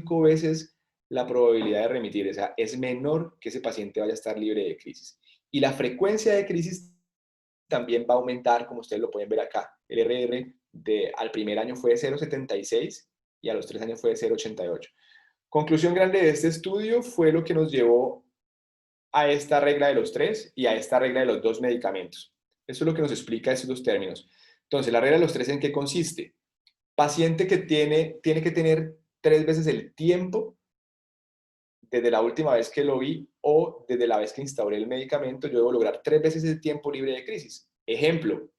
5 veces la probabilidad de remitir, o sea, es menor que ese paciente vaya a estar libre de crisis. Y la frecuencia de crisis también va a aumentar, como ustedes lo pueden ver acá. El RR al primer año fue de 0,76 y a los 3 años fue de 0,88. Conclusión grande de este estudio fue lo que nos llevó a esta regla de los 3 y a esta regla de los 2 medicamentos. Eso es lo que nos explica esos dos términos. Entonces, la regla de los 3, ¿en qué consiste? Paciente que tiene que tener 3 veces el tiempo desde la última vez que lo vi o desde la vez que instauré el medicamento, yo debo lograr 3 veces ese tiempo libre de crisis. Ejemplo,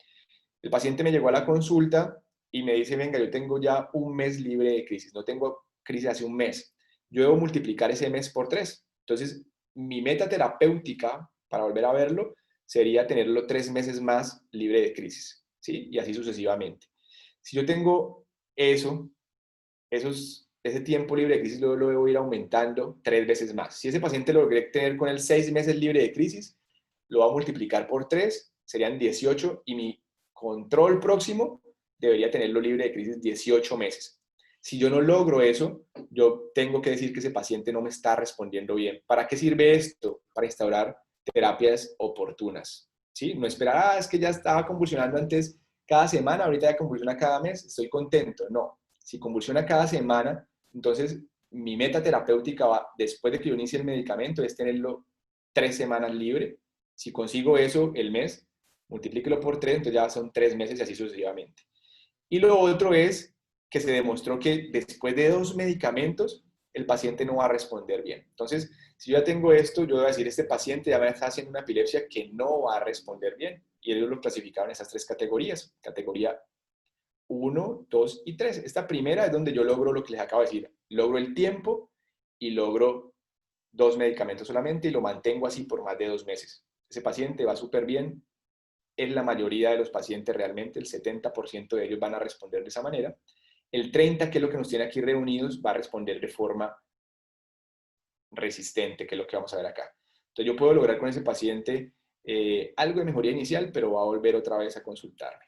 el paciente me llegó a la consulta y me dice, venga, yo tengo ya un mes libre de crisis, no tengo crisis hace un mes. Yo debo multiplicar ese mes por 3. Entonces, mi meta terapéutica, para volver a verlo, sería tenerlo 3 meses más libre de crisis, ¿sí? Y así sucesivamente. Si yo tengo eso, ese tiempo libre de crisis lo debo ir aumentando 3 veces más. Si ese paciente lo logré tener con él 6 meses libre de crisis, lo va a multiplicar por 3, serían 18, y mi control próximo debería tenerlo libre de crisis 18 meses. Si yo no logro eso, yo tengo que decir que ese paciente no me está respondiendo bien. ¿Para qué sirve esto? Para instaurar terapias oportunas, ¿sí? No esperar, es que ya estaba convulsionando antes cada semana, ahorita ya convulsiona cada mes, estoy contento. No, si convulsiona cada semana, entonces mi meta terapéutica va, después de que yo inicie el medicamento, es tenerlo 3 semanas libre. Si consigo eso el mes, multiplíquelo por 3, entonces ya son 3 meses y así sucesivamente. Y lo otro es que se demostró que después de 2 medicamentos, el paciente no va a responder bien. Entonces, si yo ya tengo esto, yo voy a decir, este paciente ya me está haciendo una epilepsia que no va a responder bien. Y ellos lo clasificaron en esas 3 categorías. Categoría 1, 2 y 3. Esta primera es donde yo logro lo que les acabo de decir. Logro el tiempo y logro 2 medicamentos solamente y lo mantengo así por más de 2 meses. Ese paciente va súper bien. En la mayoría de los pacientes realmente, el 70% de ellos van a responder de esa manera. El 30%, que es lo que nos tiene aquí reunidos, va a responder de forma resistente, que es lo que vamos a ver acá. Entonces yo puedo lograr con ese paciente algo de mejoría inicial, pero va a volver otra vez a consultarme.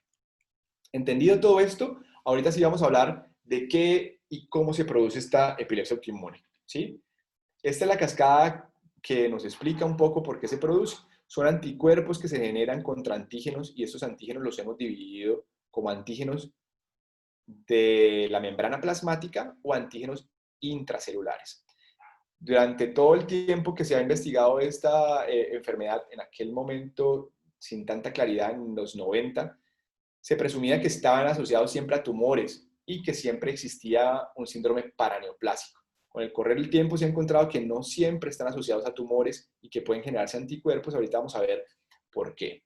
Entendido todo esto, ahorita sí vamos a hablar de qué y cómo se produce esta epilepsia autoinmune, ¿sí? Esta es la cascada que nos explica un poco por qué se produce. Son anticuerpos que se generan contra antígenos y estos antígenos los hemos dividido como antígenos de la membrana plasmática o antígenos intracelulares. Durante todo el tiempo que se ha investigado esta enfermedad, en aquel momento, sin tanta claridad, en los 90, se presumía que estaban asociados siempre a tumores y que siempre existía un síndrome paraneoplásico. Con el correr del tiempo se ha encontrado que no siempre están asociados a tumores y que pueden generarse anticuerpos. Ahorita vamos a ver por qué.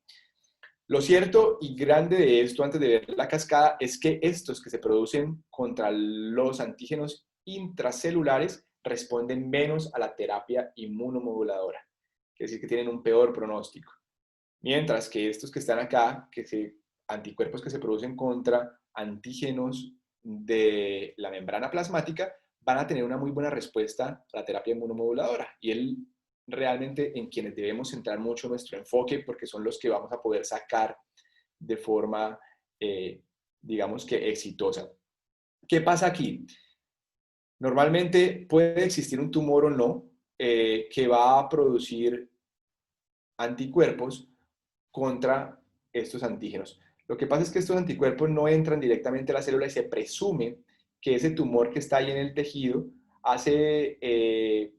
Lo cierto y grande de esto, antes de ver la cascada, es que estos que se producen contra los antígenos intracelulares responden menos a la terapia inmunomoduladora, es decir, que tienen un peor pronóstico. Mientras que estos que están acá, anticuerpos que se producen contra antígenos de la membrana plasmática, van a tener una muy buena respuesta a la terapia inmunomoduladora. Y él realmente en quienes debemos centrar mucho nuestro enfoque, porque son los que vamos a poder sacar de forma, digamos que exitosa. ¿Qué pasa aquí? Normalmente puede existir un tumor o no que va a producir anticuerpos contra estos antígenos. Lo que pasa es que estos anticuerpos no entran directamente a la célula y se presume que ese tumor que está ahí en el tejido hace,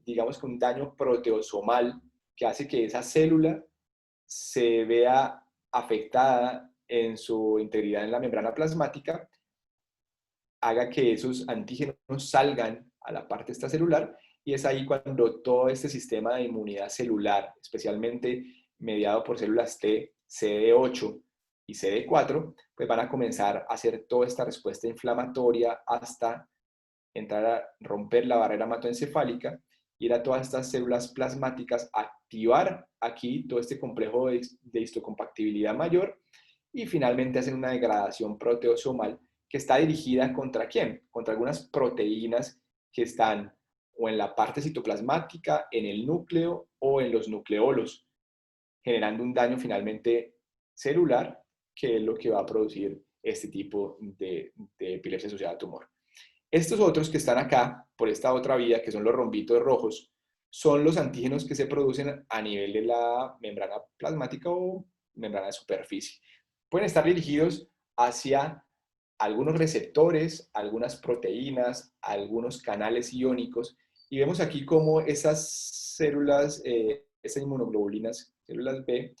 digamos que un daño proteosomal que hace que esa célula se vea afectada en su integridad en la membrana plasmática, haga que esos antígenos salgan a la parte extracelular y es ahí cuando todo este sistema de inmunidad celular, especialmente mediado por células T, CD8 y CD4, pues van a comenzar a hacer toda esta respuesta inflamatoria hasta entrar a romper la barrera hematoencefálica, ir a todas estas células plasmáticas, activar aquí todo este complejo de histocompatibilidad mayor y finalmente hacen una degradación proteosomal que está dirigida contra quién? Contra algunas proteínas que están o en la parte citoplasmática, en el núcleo o en los nucleolos, generando un daño finalmente celular, que es lo que va a producir este tipo de epilepsia asociada a tumor. Estos otros que están acá, por esta otra vía, que son los rombitos rojos, son los antígenos que se producen a nivel de la membrana plasmática o membrana de superficie. Pueden estar dirigidos hacia algunos receptores, algunas proteínas, algunos canales iónicos, y vemos aquí cómo esas células, esas inmunoglobulinas, células B,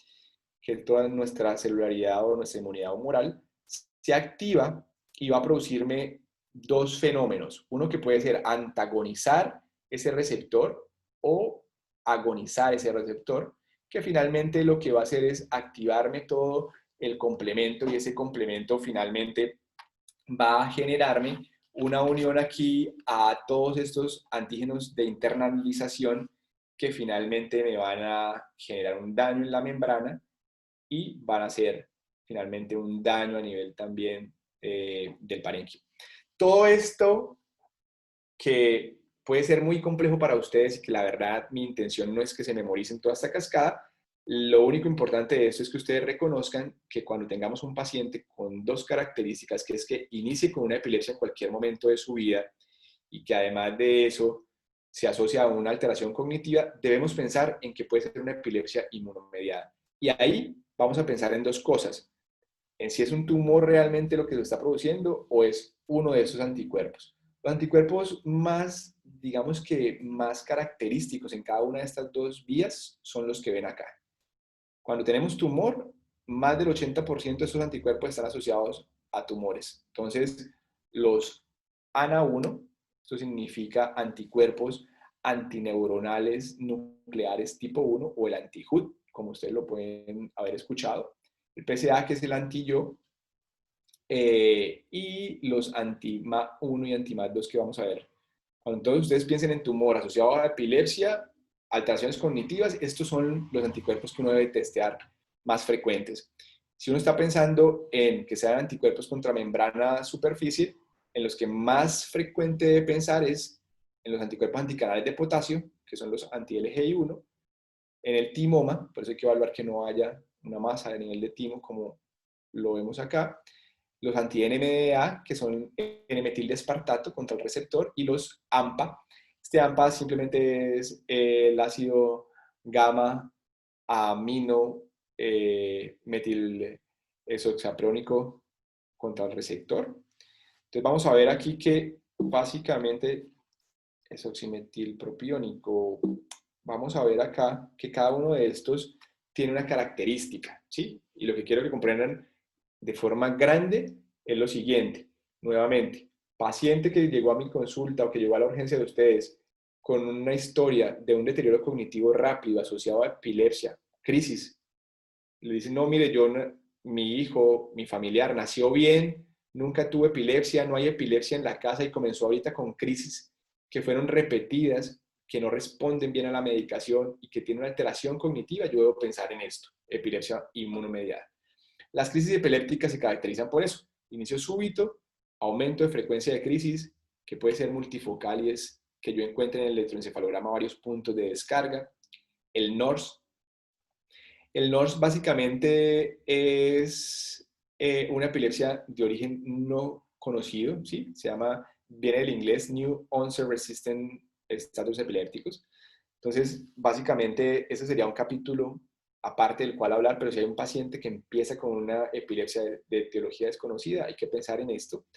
que toda nuestra celularidad o nuestra inmunidad humoral, se activa y va a producirme dos fenómenos. Uno que puede ser antagonizar ese receptor o agonizar ese receptor, que finalmente lo que va a hacer es activarme todo el complemento y ese complemento finalmente va a generarme una unión aquí a todos estos antígenos de internalización que finalmente me van a generar un daño en la membrana y van a hacer finalmente un daño a nivel también del parénquima. Todo esto que puede ser muy complejo para ustedes y que la verdad mi intención no es que se memoricen toda esta cascada, lo único importante de esto es que ustedes reconozcan que cuando tengamos un paciente con dos características, que es que inicie con una epilepsia en cualquier momento de su vida y que además de eso se asocia a una alteración cognitiva, debemos pensar en que puede ser una epilepsia inmunomediada. Y ahí vamos a pensar en dos cosas, en si es un tumor realmente lo que lo está produciendo o es uno de esos anticuerpos. Los anticuerpos más, digamos que más característicos en cada una de estas dos vías son los que ven acá. Cuando tenemos tumor, más del 80% de estos anticuerpos están asociados a tumores. Entonces, los ANA1, esto significa anticuerpos antineuronales nucleares tipo 1 o el anti-HUD, como ustedes lo pueden haber escuchado. El PSA, que es el anti-YO, y los anti-MA1 y anti-MA2 que vamos a ver. Cuando todos ustedes piensen en tumor asociado a epilepsia, alteraciones cognitivas, estos son los anticuerpos que uno debe testear más frecuentes. Si uno está pensando en que sean anticuerpos contra membrana superficie, en los que más frecuente debe pensar es en los anticuerpos anticanales de potasio, que son los anti-LGI1, en el timoma, por eso hay que evaluar que no haya una masa de nivel de timo como lo vemos acá, los anti-NMDA, que son N-metilespartato contra el receptor, y los AMPA. Este AMPA simplemente es el ácido gamma amino metil esoxaprónico contra el receptor. Entonces vamos a ver aquí que básicamente es oximetilpropiónico. Vamos a ver acá que cada uno de estos tiene una característica, ¿sí? Y lo que quiero que comprendan de forma grande es lo siguiente. Nuevamente, paciente que llegó a mi consulta o que llegó a la urgencia de ustedes con una historia de un deterioro cognitivo rápido asociado a epilepsia, crisis, le dicen, no, mire, mi hijo, mi familiar nació bien, nunca tuvo epilepsia, no hay epilepsia en la casa y comenzó ahorita con crisis que fueron repetidas, que no responden bien a la medicación y que tiene una alteración cognitiva, yo debo pensar en esto, epilepsia inmunomediada. Las crisis epilépticas se caracterizan por eso, inicio súbito, aumento de frecuencia de crisis, que puede ser multifocal y es que yo encuentre en el electroencefalograma varios puntos de descarga, el NORS. El NORS básicamente es una epilepsia de origen no conocido, ¿sí? Viene del inglés New Onset Resistant Status Epilépticos. Entonces, básicamente, ese sería un capítulo aparte del cual hablar, pero si hay un paciente que empieza con una epilepsia de etiología desconocida, hay que pensar en esto.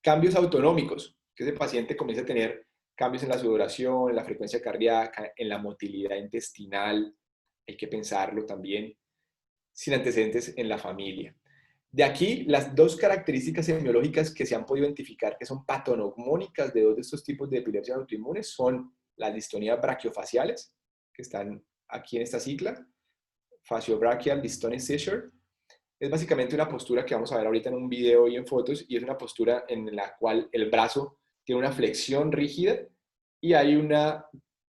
Cambios autonómicos, que ese paciente comienza a tener cambios en la sudoración, en la frecuencia cardíaca, en la motilidad intestinal, hay que pensarlo también, sin antecedentes en la familia. De aquí, las dos características semiológicas que se han podido identificar que son patognomónicas de dos de estos tipos de epilepsias autoinmunes son las distonías brachiofaciales, que están aquí en esta sigla, faciobrachial dystonic seizure. Es básicamente una postura que vamos a ver ahorita en un video y en fotos, y es una postura en la cual el brazo tiene una flexión rígida y hay una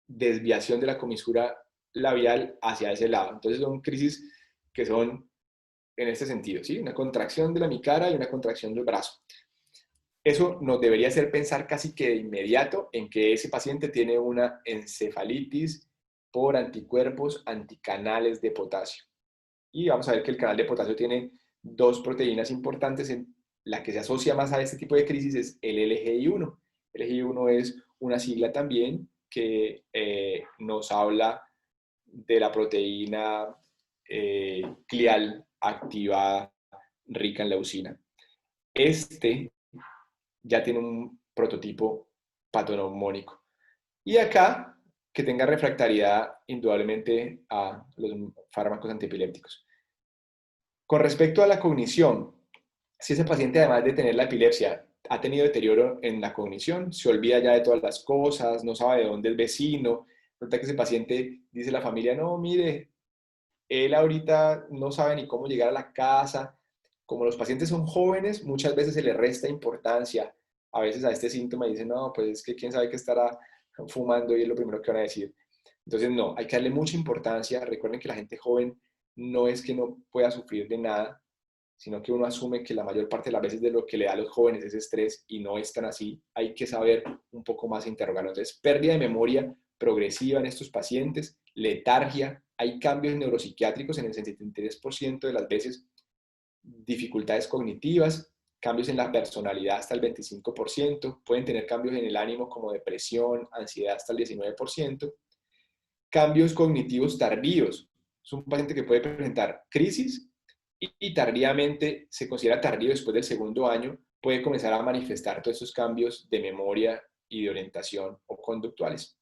desviación de la comisura labial hacia ese lado. Entonces son crisis que son en este sentido, ¿sí? Una contracción de la mi cara y una contracción del brazo. Eso nos debería hacer pensar casi que de inmediato en que ese paciente tiene una encefalitis por anticuerpos anticanales de potasio. Y vamos a ver que el canal de potasio tiene dos proteínas importantes. La que se asocia más a este tipo de crisis es el LGI1 LGI1 es una sigla también que nos habla de la proteína glial activada rica en leucina. Este ya tiene un prototipo patoneumónico. Y acá, que tenga refractariedad indudablemente a los fármacos antiepilépticos. Con respecto a la cognición, si ese paciente, además de tener la epilepsia, ha tenido deterioro en la cognición, se olvida ya de todas las cosas, no sabe de dónde es el vecino, nota que ese paciente dice a la familia, no, mire, él ahorita no sabe ni cómo llegar a la casa. Como los pacientes son jóvenes, muchas veces se le resta importancia a veces a este síntoma y dicen, no, pues es que quién sabe qué estará fumando y es lo primero que van a decir. Entonces, no, hay que darle mucha importancia. Recuerden que la gente joven no es que no pueda sufrir de nada, sino que uno asume que la mayor parte de las veces de lo que le da a los jóvenes es estrés y no es tan así. Hay que saber un poco más interrogarlo. Entonces, pérdida de memoria progresiva en estos pacientes, letargia, hay cambios neuropsiquiátricos en el 63% de las veces, dificultades cognitivas, cambios en la personalidad hasta el 25%, pueden tener cambios en el ánimo como depresión, ansiedad hasta el 19%, cambios cognitivos tardíos. Es un paciente que puede presentar crisis y tardíamente, se considera tardío después del segundo año, puede comenzar a manifestar todos esos cambios de memoria y de orientación o conductuales.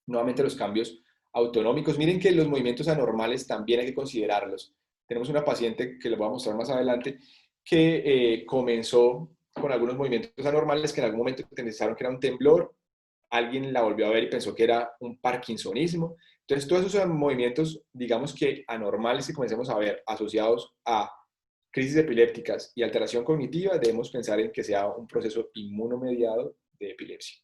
Nuevamente los cambios autonómicos. Miren que los movimientos anormales también hay que considerarlos. Tenemos una paciente que les voy a mostrar más adelante que comenzó con algunos movimientos anormales que en algún momento pensaron que era un temblor, alguien la volvió a ver y pensó que era un parkinsonismo. Entonces, todos esos movimientos, digamos que anormales que comencemos a ver asociados a crisis epilépticas y alteración cognitiva, debemos pensar en que sea un proceso inmunomediado de epilepsia.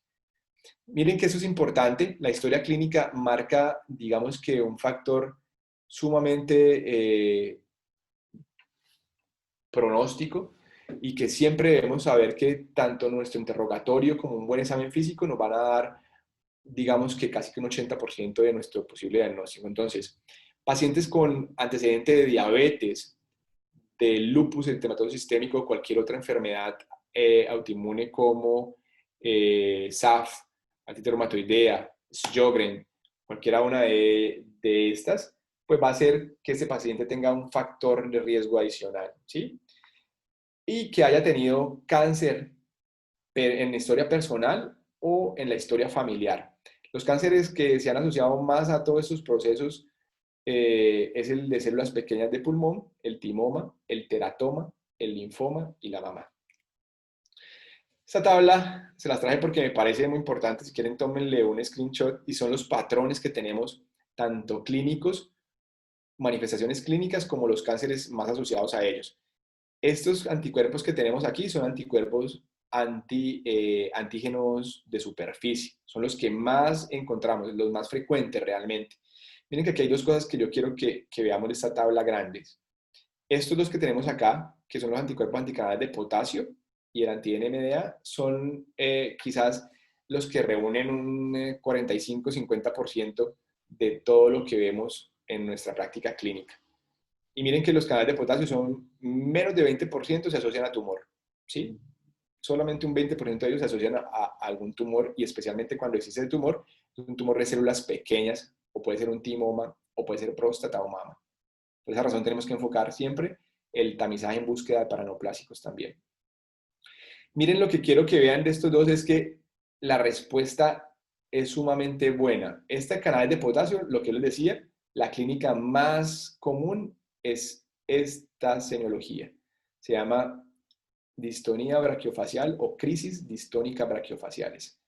Miren que eso es importante. La historia clínica marca, digamos que un factor sumamente pronóstico y que siempre debemos saber que tanto nuestro interrogatorio como un buen examen físico nos van a dar, digamos que casi que un 80% de nuestro posible diagnóstico. Entonces, pacientes con antecedente de diabetes, de lupus eritematoso sistémico, cualquier otra enfermedad autoinmune como SAF, artritis reumatoidea, Sjögren, cualquiera una de estas, pues va a hacer que ese paciente tenga un factor de riesgo adicional, ¿sí? Y que haya tenido cáncer en la historia personal o en la historia familiar. Los cánceres que se han asociado más a todos estos procesos es el de células pequeñas de pulmón, el timoma, el teratoma, el linfoma y la mama. Esta tabla se las traje porque me parece muy importante. Si quieren, tómenle un screenshot y son los patrones que tenemos, tanto clínicos, manifestaciones clínicas, como los cánceres más asociados a ellos. Estos anticuerpos que tenemos aquí son anticuerpos antígenos de superficie. Son los que más encontramos, los más frecuentes realmente. Miren que aquí hay dos cosas que yo quiero que veamos de esta tabla grandes. Estos dos que tenemos acá, que son los anticuerpos anticanales de potasio y el anti-NMDA, son quizás los que reúnen un 45-50% de todo lo que vemos en nuestra práctica clínica. Y miren que los canales de potasio son menos de 20% se asocian a tumor, ¿sí? Solamente un 20% de ellos se asocian a algún tumor y especialmente cuando existe el tumor, es un tumor de células pequeñas o puede ser un timoma o puede ser próstata o mama. Por esa razón tenemos que enfocar siempre el tamizaje en búsqueda de paraneoplásicos también. Miren, lo que quiero que vean de estos dos es que la respuesta es sumamente buena. Este canal de potasio, lo que les decía, la clínica más común es esta semiología. Se llama distonía brachiofacial o crisis distónica brachiofaciales.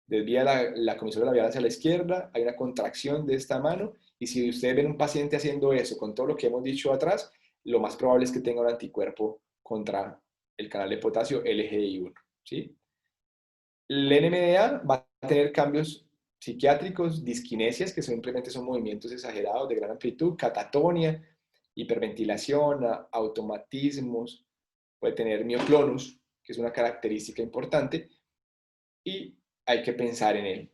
Desvía la comisura labial hacia la izquierda, hay una contracción de esta mano, y si ustedes ven un paciente haciendo eso con todo lo que hemos dicho atrás, lo más probable es que tenga un anticuerpo contra el canal de potasio LGI1, ¿sí? El NMDA va a tener cambios psiquiátricos, disquinesias, que simplemente son movimientos exagerados de gran amplitud, catatonia, hiperventilación, automatismos, puede tener mioclonus, que es una característica importante, y hay que pensar en él.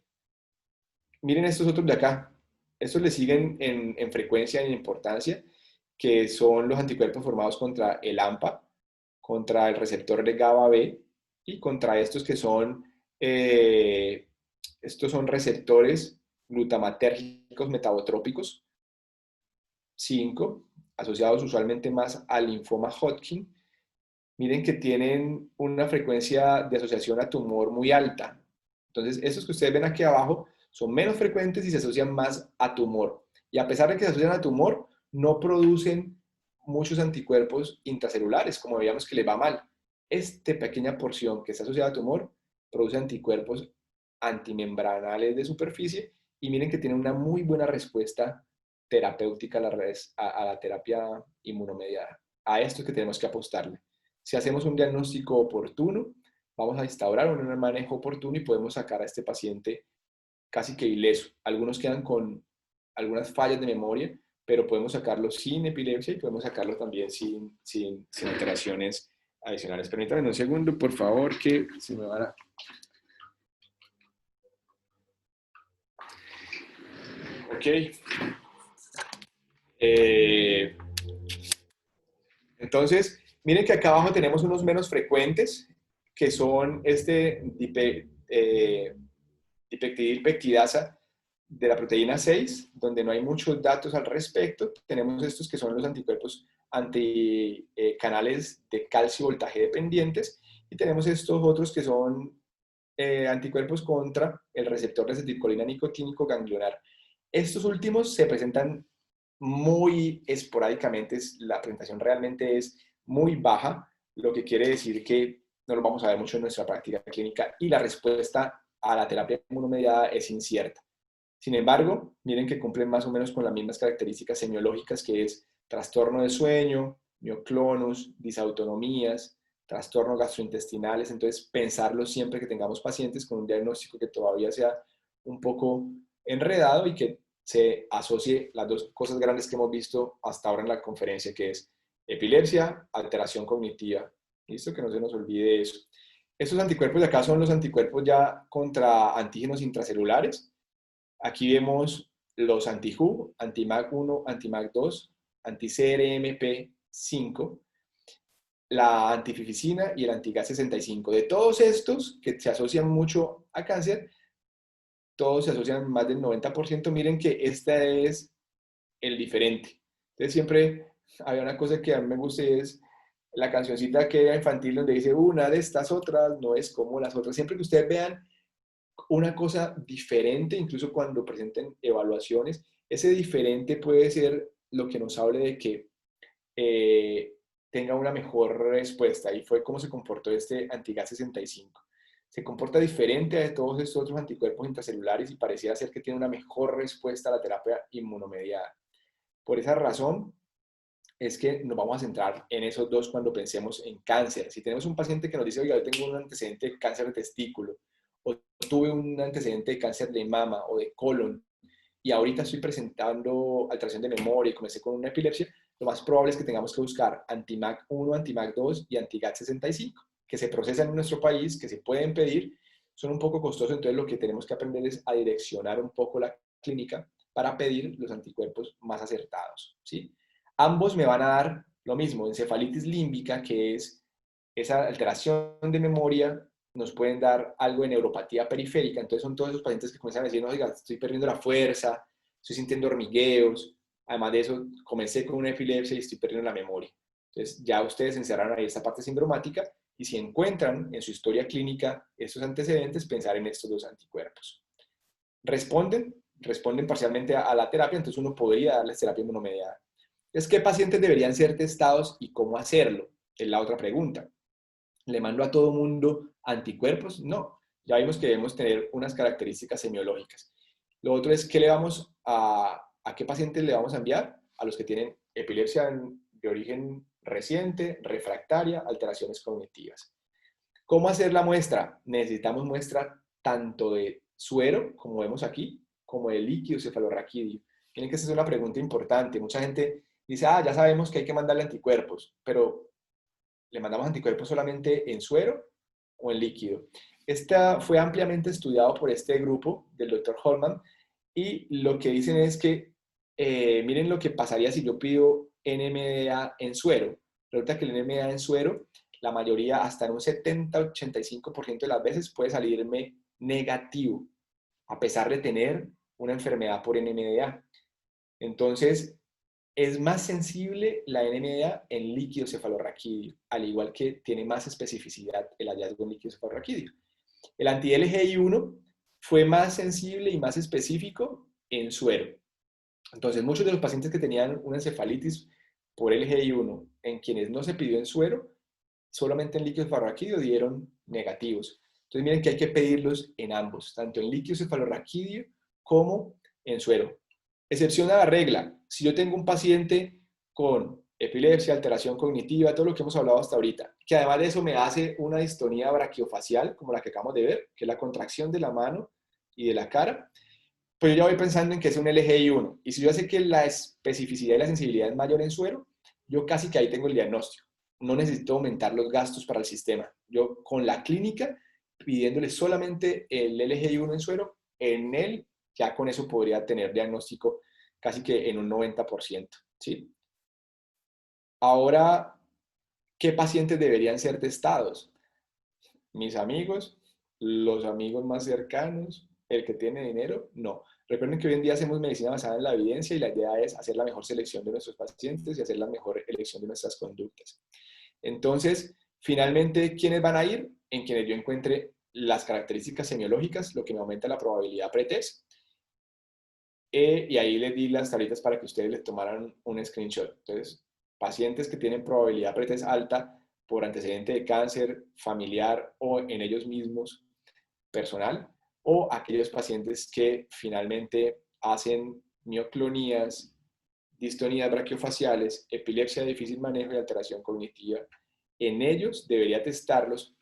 Miren estos otros de acá. Estos le siguen en frecuencia y en importancia, que son los anticuerpos formados contra el AMPA, contra el receptor de GABA B y contra estos que son Eh, Estos son receptores glutamatérgicos metabotrópicos, 5, asociados usualmente más al linfoma Hodgkin. Miren que tienen una frecuencia de asociación a tumor muy alta. Entonces, estos que ustedes ven aquí abajo son menos frecuentes y se asocian más a tumor. Y a pesar de que se asocian a tumor, no producen muchos anticuerpos intracelulares, como veíamos que les va mal. Esta pequeña porción que está asociada a tumor produce anticuerpos antimembranales de superficie y miren que tiene una muy buena respuesta terapéutica a la terapia inmunomediada. A esto es que tenemos que apostarle. Si hacemos un diagnóstico oportuno, vamos a instaurar un manejo oportuno y podemos sacar a este paciente casi que ileso. Algunos quedan con algunas fallas de memoria, pero podemos sacarlo sin epilepsia y podemos sacarlo también sin alteraciones adicionales. Permítanme un segundo, por favor, que se me van a... Ok. Eh, entonces, miren que acá abajo tenemos unos menos frecuentes, que son dipeptidilpeptidasa de la proteína 6, donde no hay muchos datos al respecto. Tenemos estos que son los anticuerpos anticanales de calcio voltaje dependientes, y tenemos estos otros que son anticuerpos contra el receptor de acetilcolina nicotínico ganglionar. Estos últimos se presentan muy esporádicamente, la presentación realmente es muy baja, lo que quiere decir que no lo vamos a ver mucho en nuestra práctica clínica y la respuesta a la terapia inmunomediada es incierta. Sin embargo, miren que cumplen más o menos con las mismas características semiológicas, que es trastorno de sueño, mioclonus, disautonomías, trastornos gastrointestinales. Entonces, pensarlo siempre que tengamos pacientes con un diagnóstico que todavía sea un poco enredado y que se asocie las dos cosas grandes que hemos visto hasta ahora en la conferencia, que es epilepsia, alteración cognitiva. Listo, que no se nos olvide eso. Estos anticuerpos de acá son los anticuerpos ya contra antígenos intracelulares. Aquí vemos los anti-HU, anti-MAC1, anti-MAC2, anti-CRMP5, la antifificina y el anti-GAT65. De todos estos que se asocian mucho a cáncer, todos se asocian más del 90%. Miren que este es el diferente. Entonces siempre había una cosa que a mí me gusta y es la cancioncita que era infantil donde dice una de estas otras no es como las otras. Siempre que ustedes vean una cosa diferente, incluso cuando presenten evaluaciones, ese diferente puede ser lo que nos hable de que tenga una mejor respuesta. Y fue cómo se comportó este antigas 65. Se comporta diferente a todos estos otros anticuerpos intracelulares y pareciera ser que tiene una mejor respuesta a la terapia inmunomediada. Por esa razón es que nos vamos a centrar en esos dos cuando pensemos en cáncer. Si tenemos un paciente que nos dice, oiga, yo tengo un antecedente de cáncer de testículo, o tuve un antecedente de cáncer de mama o de colon, y ahorita estoy presentando alteración de memoria y comencé con una epilepsia, lo más probable es que tengamos que buscar anti-MAC1, anti-MAC2 y anti-GAT65, que se procesan en nuestro país, que se pueden pedir, son un poco costosos, entonces lo que tenemos que aprender es a direccionar un poco la clínica para pedir los anticuerpos más acertados, ¿sí? Ambos me van a dar lo mismo, encefalitis límbica, que es esa alteración de memoria, nos pueden dar algo de neuropatía periférica. Entonces son todos esos pacientes que comienzan a decir, no, oiga, estoy perdiendo la fuerza, estoy sintiendo hormigueos, además de eso comencé con una epilepsia y estoy perdiendo la memoria. Entonces ya ustedes encerraron ahí esta parte sindromática y si encuentran en su historia clínica estos antecedentes, pensar en estos dos anticuerpos. Responden parcialmente a la terapia, entonces uno podría darles terapia inmunomediada. Entonces, ¿qué pacientes deberían ser testados y cómo hacerlo? Es la otra pregunta. ¿Le mando a todo mundo anticuerpos? No. Ya vimos que debemos tener unas características semiológicas. Lo otro es, ¿a qué pacientes le vamos a enviar? A los que tienen epilepsia de origen reciente, refractaria, alteraciones cognitivas. ¿Cómo hacer la muestra? Necesitamos muestra tanto de suero, como vemos aquí, como de líquido cefalorraquídeo. Miren que esta es una pregunta importante. Mucha gente dice, ya sabemos que hay que mandarle anticuerpos, pero ¿le mandamos anticuerpos solamente en suero o en líquido? Esta fue ampliamente estudiado por este grupo del Dr. Holman y lo que dicen es que miren lo que pasaría si yo pido NMDA en suero. Resulta que el NMDA en suero, la mayoría, hasta en un 70-85% de las veces, puede salirme negativo, a pesar de tener una enfermedad por NMDA. Entonces, es más sensible la NMDA en líquido cefalorraquídeo, al igual que tiene más especificidad el hallazgo en líquido cefalorraquídeo. El anti-LGI1 fue más sensible y más específico en suero. Entonces, muchos de los pacientes que tenían una encefalitis por LGI1, en quienes no se pidió en suero, solamente en líquido cefalorraquídeo dieron negativos. Entonces, miren que hay que pedirlos en ambos, tanto en líquido cefalorraquídeo como en suero. Excepción a la regla, si yo tengo un paciente con epilepsia, alteración cognitiva, todo lo que hemos hablado hasta ahorita, que además de eso me hace una distonía brachiofacial, como la que acabamos de ver, que es la contracción de la mano y de la cara, pues yo ya voy pensando en que es un LGI1. Y si yo sé que la especificidad y la sensibilidad es mayor en suero, yo casi que ahí tengo el diagnóstico. No necesito aumentar los gastos para el sistema. Yo con la clínica, pidiéndole solamente el LGI1 en suero, en él ya con eso podría tener diagnóstico casi que en un 90%. ¿Sí? Ahora, ¿qué pacientes deberían ser testados? Mis amigos, los amigos más cercanos, el que tiene dinero, no. Recuerden que hoy en día hacemos medicina basada en la evidencia y la idea es hacer la mejor selección de nuestros pacientes y hacer la mejor elección de nuestras conductas. Entonces, finalmente, ¿quiénes van a ir? En quienes yo encuentre las características semiológicas, lo que me aumenta la probabilidad pretest. Y ahí les di las tablitas para que ustedes les tomaran un screenshot. Entonces, pacientes que tienen probabilidad pretest alta por antecedente de cáncer familiar o en ellos mismos personal, o aquellos pacientes que finalmente hacen mioclonías, distonías brachiofaciales, epilepsia de difícil manejo y alteración cognitiva. En ellos debería testarlos.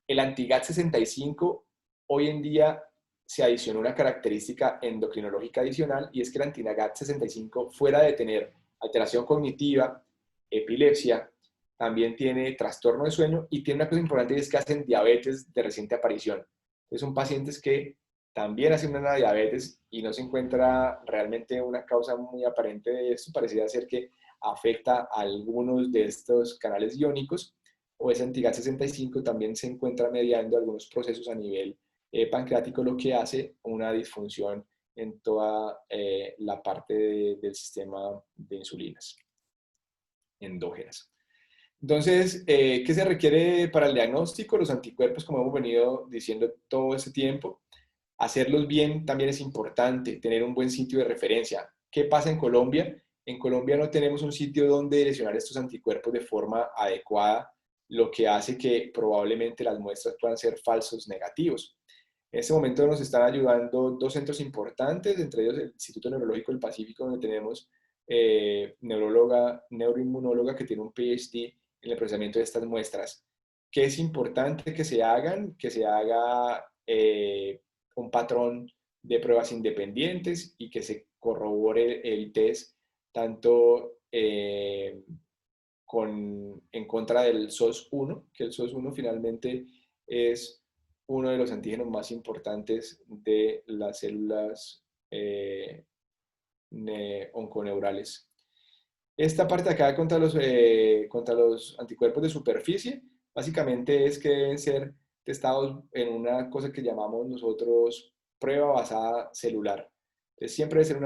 El anti-GAT65 hoy en día se adicionó una característica endocrinológica adicional y es que el anti-GAT65, fuera de tener alteración cognitiva, epilepsia, también tiene trastorno de sueño y tiene una cosa importante y es que hacen diabetes de reciente aparición. Entonces son pacientes que también hacen una diabetes y no se encuentra realmente una causa muy aparente de esto. Pareciera ser que afecta a algunos de estos canales iónicos, o ese anti-GAT65 también se encuentra mediando algunos procesos a nivel pancreático, lo que hace una disfunción en toda la parte del sistema de insulinas endógenas. Entonces, ¿qué se requiere para el diagnóstico? Los anticuerpos, como hemos venido diciendo todo este tiempo, hacerlos bien también es importante, tener un buen sitio de referencia. ¿Qué pasa en Colombia? En Colombia no tenemos un sitio donde lesionar estos anticuerpos de forma adecuada, lo que hace que probablemente las muestras puedan ser falsos negativos. En este momento nos están ayudando dos centros importantes, entre ellos el Instituto Neurológico del Pacífico, donde tenemos neuroinmunóloga que tiene un PhD en el procesamiento de estas muestras. ¿Qué es importante que se hagan? Que se haga un patrón de pruebas independientes y que se corrobore el test tanto en contra del SOS1, que el SOS1 finalmente es uno de los antígenos más importantes de las células onconeurales. Esta parte de acá contra los anticuerpos de superficie, básicamente es que deben ser testados en una cosa que llamamos nosotros prueba basada celular. Entonces, siempre debe ser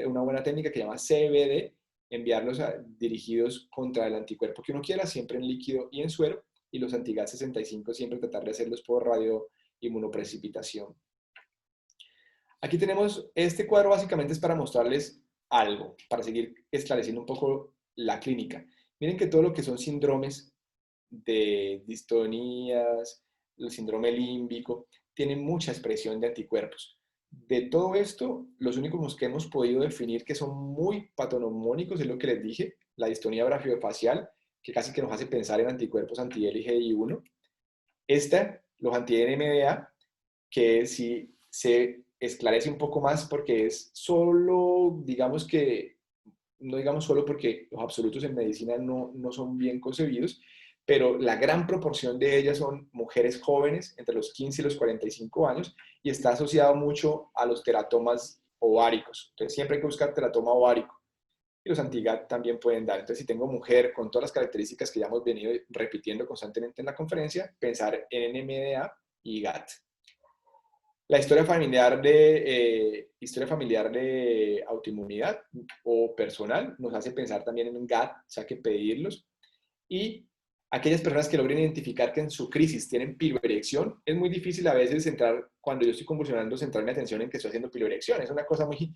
una buena técnica que se llama CBD, enviarlos dirigidos contra el anticuerpo que uno quiera, siempre en líquido y en suero, y los anti-GAT65 siempre tratar de hacerlos por radioinmunoprecipitación. Aquí tenemos este cuadro, básicamente es para mostrarles algo, para seguir esclareciendo un poco la clínica. Miren que todo lo que son síndromes de distonías, el síndrome límbico, tienen mucha expresión de anticuerpos. De todo esto, los únicos que hemos podido definir que son muy patonomónicos es lo que les dije, la distonía brachiofacial, que casi que nos hace pensar en anticuerpos anti-LGI1. Esta, los anti-NMDA, que si se esclarece un poco más porque es solo, digamos que, no digamos solo porque los absolutos en medicina no son bien concebidos, pero la gran proporción de ellas son mujeres jóvenes entre los 15 y los 45 años y está asociado mucho a los teratomas ováricos. Entonces siempre hay que buscar teratoma ovárico. y los anti-GAT también pueden dar. Entonces, si tengo mujer con todas las características que ya hemos venido repitiendo constantemente en la conferencia, pensar en NMDA y GAT. La historia familiar de autoinmunidad o personal nos hace pensar también en un GAT, o sea que pedirlos. Y aquellas personas que logren identificar que en su crisis tienen piloerección, es muy difícil a veces centrar, cuando yo estoy convulsionando, centrar mi atención en que estoy haciendo piloerección. Es una cosa muy,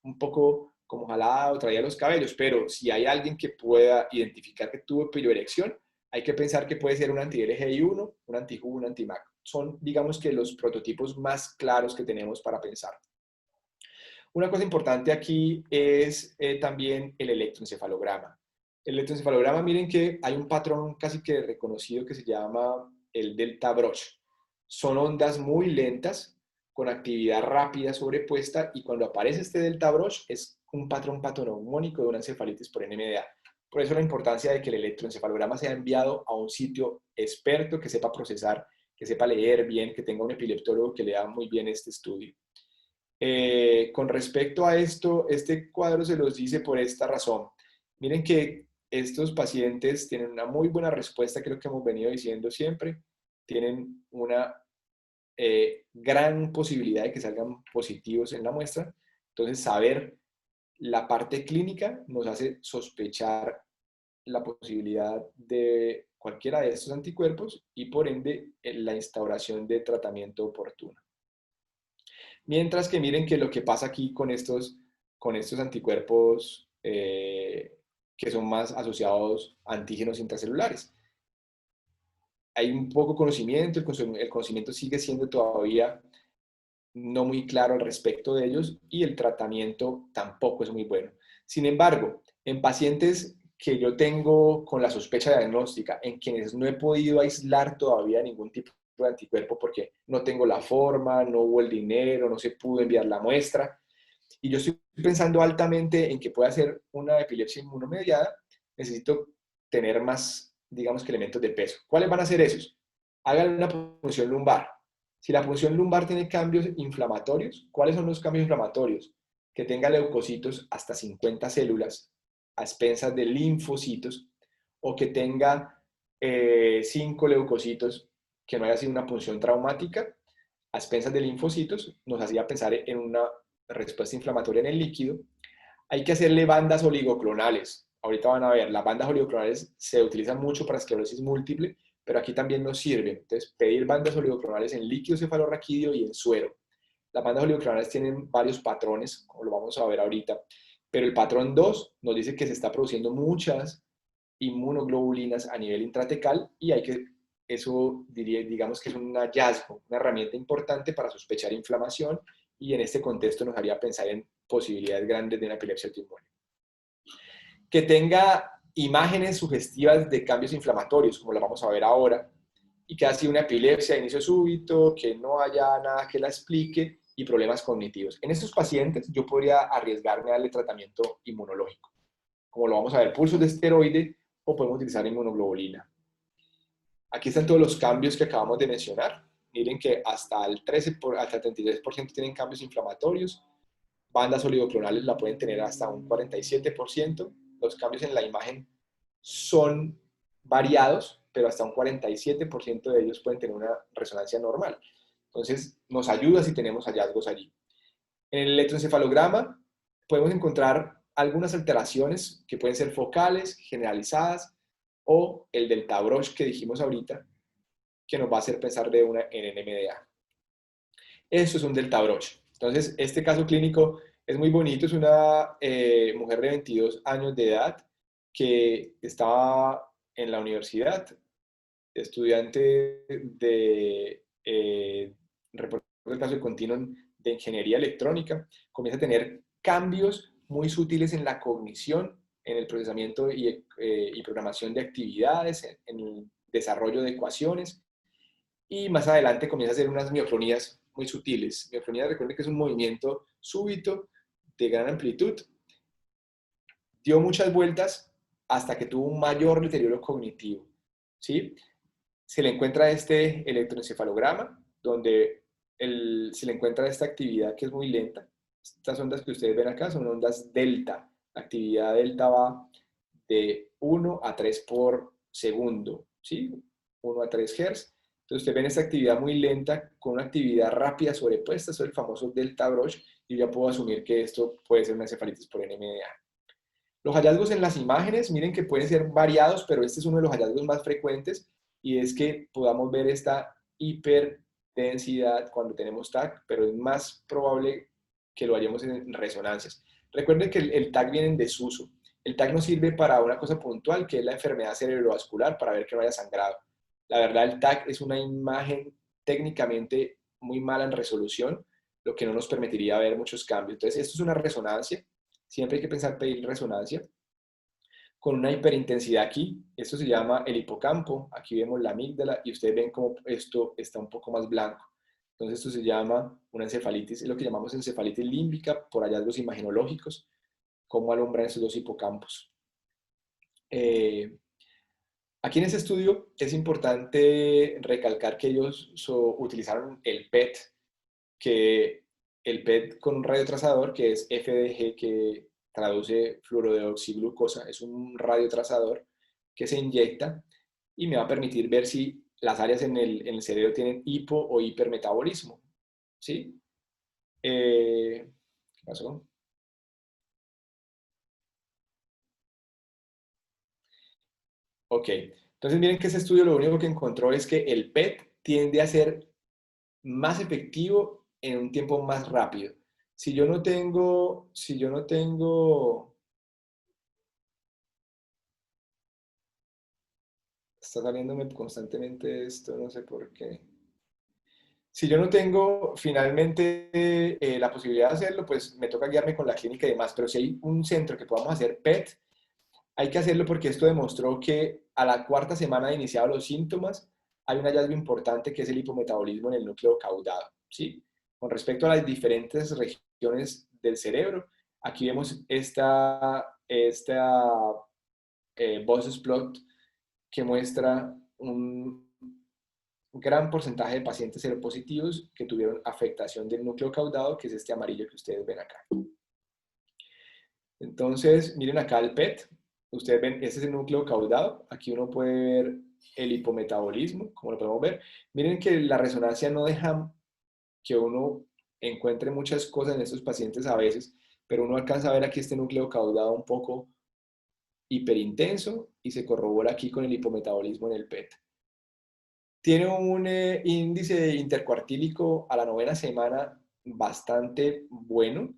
un poco como jalada o traía los cabellos, pero si hay alguien que pueda identificar que tuvo piloerección, hay que pensar que puede ser un anti-LGI1, un anti-HU, un anti-MAC. Son, digamos que, los prototipos más claros que tenemos para pensar. Una cosa importante aquí es también el electroencefalograma. El electroencefalograma, miren que hay un patrón casi que reconocido que se llama el delta Broch. Son ondas muy lentas con actividad rápida sobrepuesta y cuando aparece este delta Broch es un patrón patoneumónico de una encefalitis por NMDA. Por eso la importancia de que el electroencefalograma sea enviado a un sitio experto que sepa procesar, que sepa leer bien, que tenga un epileptólogo que lea muy bien este estudio. Con respecto a esto, este cuadro se los dice por esta razón. Miren que estos pacientes tienen una muy buena respuesta, que es lo que hemos venido diciendo siempre. Tienen una gran posibilidad de que salgan positivos en la muestra. Entonces, saber la parte clínica nos hace sospechar la posibilidad de cualquiera de estos anticuerpos y por ende la instauración de tratamiento oportuno. Mientras que miren que lo que pasa aquí con estos anticuerpos que son más asociados a antígenos intracelulares. Hay un poco conocimiento, el conocimiento sigue siendo todavía no muy claro al respecto de ellos y el tratamiento tampoco es muy bueno. Sin embargo, en pacientes que yo tengo con la sospecha diagnóstica, en quienes no he podido aislar todavía ningún tipo de anticuerpo porque no tengo la forma, no hubo el dinero, no se pudo enviar la muestra, y yo estoy pensando altamente en que pueda ser una epilepsia inmunomediada, necesito tener más, digamos que elementos de peso. ¿Cuáles van a ser esos? Hagan una punción lumbar. Si la punción lumbar tiene cambios inflamatorios, ¿cuáles son los cambios inflamatorios? Que tenga leucocitos hasta 50 células a expensas de linfocitos, o que tenga 5 leucocitos, que no haya sido una punción traumática, a expensas de linfocitos, nos hacía pensar en una respuesta inflamatoria en el líquido. Hay que hacerle bandas oligoclonales. Ahorita van a ver, las bandas oligoclonales se utilizan mucho para esclerosis múltiple, pero aquí también nos sirven. Entonces, pedir bandas oligoclonales en líquido cefalorraquídeo y en suero. Las bandas oligoclonales tienen varios patrones, como lo vamos a ver ahorita, pero el patrón 2 nos dice que se está produciendo muchas inmunoglobulinas a nivel intratecal y hay que, eso digamos que es un hallazgo, una herramienta importante para sospechar inflamación y en este contexto nos haría pensar en posibilidades grandes de una epilepsia autoinmune. Que tenga imágenes sugestivas de cambios inflamatorios, como lo vamos a ver ahora, y que haya sido una epilepsia de inicio súbito, que no haya nada que la explique y problemas cognitivos. En estos pacientes yo podría arriesgarme a darle tratamiento inmunológico, como lo vamos a ver, pulsos de esteroide o podemos utilizar inmunoglobulina. Aquí están todos los cambios que acabamos de mencionar. Miren que hasta el 33% tienen cambios inflamatorios. Bandas oligoclonales la pueden tener hasta un 47%. Los cambios en la imagen son variados, pero hasta un 47% de ellos pueden tener una resonancia normal. Entonces, nos ayuda si tenemos hallazgos allí. En el electroencefalograma podemos encontrar algunas alteraciones que pueden ser focales, generalizadas, o el delta Broch que dijimos ahorita, que nos va a hacer pensar de una NMDA. Esto es un delta Broch. Entonces, este caso clínico es muy bonito. Es una mujer de 22 años de edad que estaba en la universidad, estudiante de, reporte del caso de continuum de ingeniería electrónica, comienza a tener cambios muy sutiles en la cognición, en el procesamiento y programación de actividades, en el desarrollo de ecuaciones, y más adelante comienza a hacer unas mioclonías muy sutiles. Mioclonía, recuerden que es un movimiento súbito de gran amplitud. Dio muchas vueltas hasta que tuvo un mayor deterioro cognitivo, ¿sí? Se le encuentra este electroencefalograma, donde se le encuentra esta actividad que es muy lenta. Estas ondas que ustedes ven acá son ondas delta, actividad delta va de 1 a 3 por segundo, ¿sí? 1 a 3 Hz. Entonces usted ve esta actividad muy lenta con una actividad rápida sobrepuesta, eso es el famoso delta Broch, y ya puedo asumir que esto puede ser una encefalitis por NMDA. Los hallazgos en las imágenes, miren que pueden ser variados, pero este es uno de los hallazgos más frecuentes, y es que podamos ver esta hiperdensidad cuando tenemos TAC, pero es más probable que lo hallemos en resonancias. Recuerden que el TAC viene en desuso. El TAC nos sirve para una cosa puntual, que es la enfermedad cerebrovascular, para ver que no haya sangrado. La verdad, el TAC es una imagen técnicamente muy mala en resolución, lo que no nos permitiría ver muchos cambios. Entonces, esto es una resonancia. Siempre hay que pensar pedir resonancia con una hiperintensidad aquí. Esto se llama el hipocampo. Aquí vemos la amígdala y ustedes ven cómo esto está un poco más blanco. Entonces esto se llama una encefalitis, es lo que llamamos encefalitis límbica por hallazgos imagenológicos, cómo alumbran estos dos hipocampos. Aquí en este estudio es importante recalcar que ellos utilizaron el PET, que el PET con un radiotrazador que es FDG, que traduce fluorodeoxiglucosa, es un radiotrazador que se inyecta y me va a permitir ver si las áreas en el cerebro tienen hipo o hipermetabolismo. ¿Sí? ¿Qué pasó? Ok. Entonces miren que ese estudio lo único que encontró es que el PET tiende a ser más efectivo en un tiempo más rápido. Si yo no tengo, está saliéndome constantemente esto, no sé por qué. Si yo no tengo finalmente la posibilidad de hacerlo, pues me toca guiarme con la clínica y demás, pero si hay un centro que podamos hacer PET, hay que hacerlo porque esto demostró que a la cuarta semana de iniciados los síntomas, hay un hallazgo importante que es el hipometabolismo en el núcleo caudado, ¿sí? Con respecto a las diferentes regiones del cerebro, aquí vemos esta Boxes plot que muestra un gran porcentaje de pacientes seropositivos que tuvieron afectación del núcleo caudado, que es este amarillo que ustedes ven acá. Entonces, miren acá el PET. Ustedes ven, este es el núcleo caudado. Aquí uno puede ver el hipometabolismo, como lo podemos ver. Miren que la resonancia no deja que uno encuentre muchas cosas en estos pacientes a veces, pero uno alcanza a ver aquí este núcleo caudado un poco hiperintenso y se corrobora aquí con el hipometabolismo en el PET. Tiene un índice intercuartílico a la 9ª semana bastante bueno.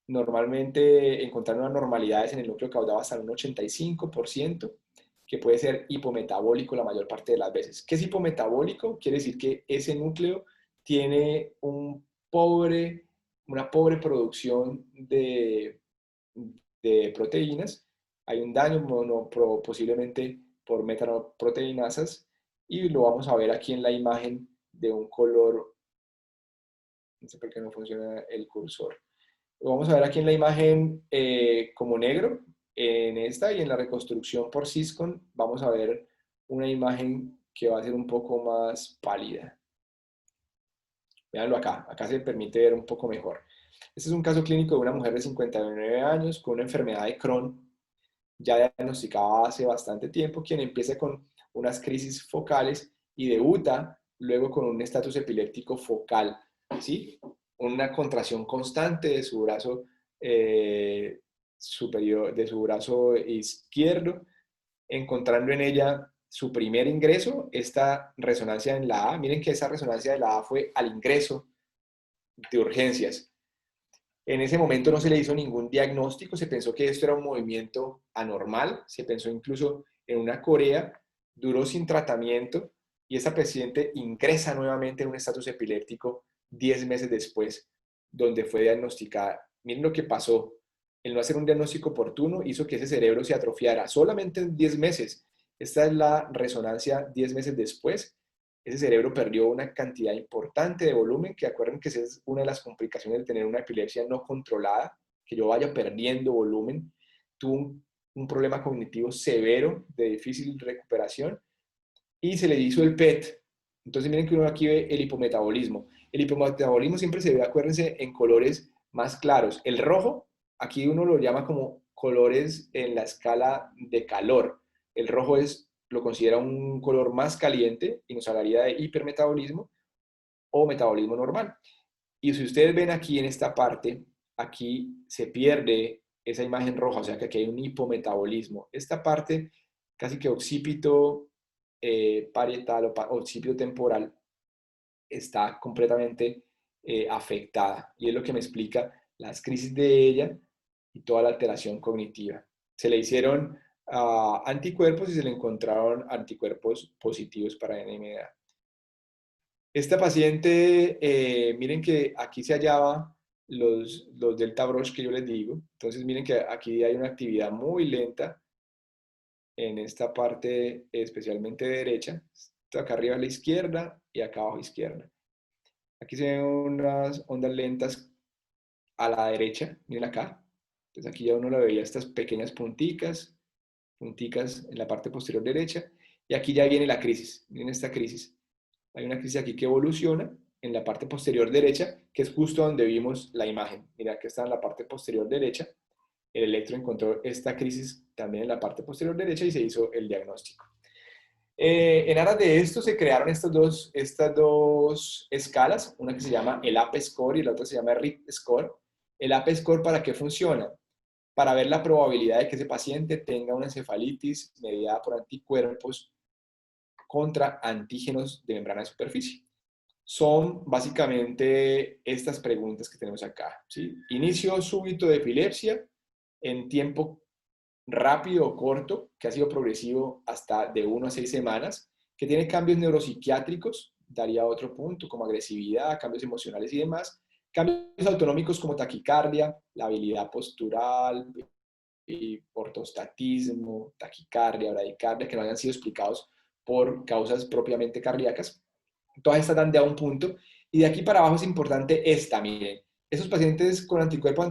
Normalmente encontrar anormalidades en el núcleo caudado hasta un 85%, que puede ser hipometabólico la mayor parte de las veces. ¿Qué es hipometabólico? Quiere decir que ese núcleo tiene una pobre producción de proteínas. Hay un daño posiblemente por metanoproteinasas y lo vamos a ver aquí en la imagen de un color, no sé por qué no funciona el cursor. Lo vamos a ver aquí en la imagen como negro, en esta, y en la reconstrucción por Syscon vamos a ver una imagen que va a ser un poco más pálida. Véanlo acá, acá se permite ver un poco mejor. Este es un caso clínico de una mujer de 59 años con una enfermedad de Crohn, ya diagnosticada hace bastante tiempo, quien empieza con unas crisis focales y debuta luego con un estatus epiléptico focal, ¿sí? Una contracción constante de su brazo superior, de su brazo izquierdo, encontrando en ella su primer ingreso, esta resonancia en la A. Miren que esa resonancia de la A fue al ingreso de urgencias. En ese momento no se le hizo ningún diagnóstico, se pensó que esto era un movimiento anormal, se pensó incluso en una corea, duró sin tratamiento y esa paciente ingresa nuevamente en un estatus epiléptico 10 meses después, donde fue diagnosticada. Miren lo que pasó, el no hacer un diagnóstico oportuno hizo que ese cerebro se atrofiara solamente en 10 meses. Esta es la resonancia 10 meses después. Ese cerebro perdió una cantidad importante de volumen, que acuerden que esa es una de las complicaciones de tener una epilepsia no controlada, que yo vaya perdiendo volumen. Tuvo un problema cognitivo severo de difícil recuperación y se le hizo el PET. Entonces miren que uno aquí ve el hipometabolismo. El hipometabolismo siempre se ve, acuérdense, en colores más claros. El rojo, aquí uno lo llama como colores en la escala de calor. El rojo lo considera un color más caliente y nos hablaría de hipermetabolismo o metabolismo normal. Y si ustedes ven aquí en esta parte, aquí se pierde esa imagen roja, o sea que aquí hay un hipometabolismo. Esta parte, casi que occipito parietal o occipito temporal, está completamente afectada. Y es lo que me explica las crisis de ella y toda la alteración cognitiva. Se le hicieron anticuerpos y se le encontraron anticuerpos positivos para NMDA. Esta paciente, miren que aquí se hallaba los delta Broch que yo les digo. Entonces miren que aquí hay una actividad muy lenta en esta parte especialmente derecha. Esto acá arriba a la izquierda y acá abajo a la izquierda. Aquí se ven unas ondas lentas a la derecha, miren acá. Entonces aquí ya uno le veía estas pequeñas punticas en la parte posterior derecha. Y aquí ya viene la crisis, miren esta crisis. Hay una crisis aquí que evoluciona en la parte posterior derecha, que es justo donde vimos la imagen. Mira, que está en la parte posterior derecha. El electro encontró esta crisis también en la parte posterior derecha y se hizo el diagnóstico. En aras de esto se crearon estas dos escalas, una que se llama el App Score y la otra se llama RIT Score. El App Score, ¿para qué funciona? Para ver la probabilidad de que ese paciente tenga una encefalitis mediada por anticuerpos contra antígenos de membrana de superficie. Son básicamente estas preguntas que tenemos acá, ¿sí? Inicio súbito de epilepsia en tiempo rápido o corto, que ha sido progresivo hasta de 1 a 6 semanas, que tiene cambios neuropsiquiátricos, daría otro punto, como agresividad, cambios emocionales y demás, cambios autonómicos como taquicardia, la habilidad postural, y ortostatismo, taquicardia, bradicardia, que no hayan sido explicados por causas propiamente cardíacas. Todas estas dan de a un punto. Y de aquí para abajo es importante esta, miren. Esos pacientes con anticuerpos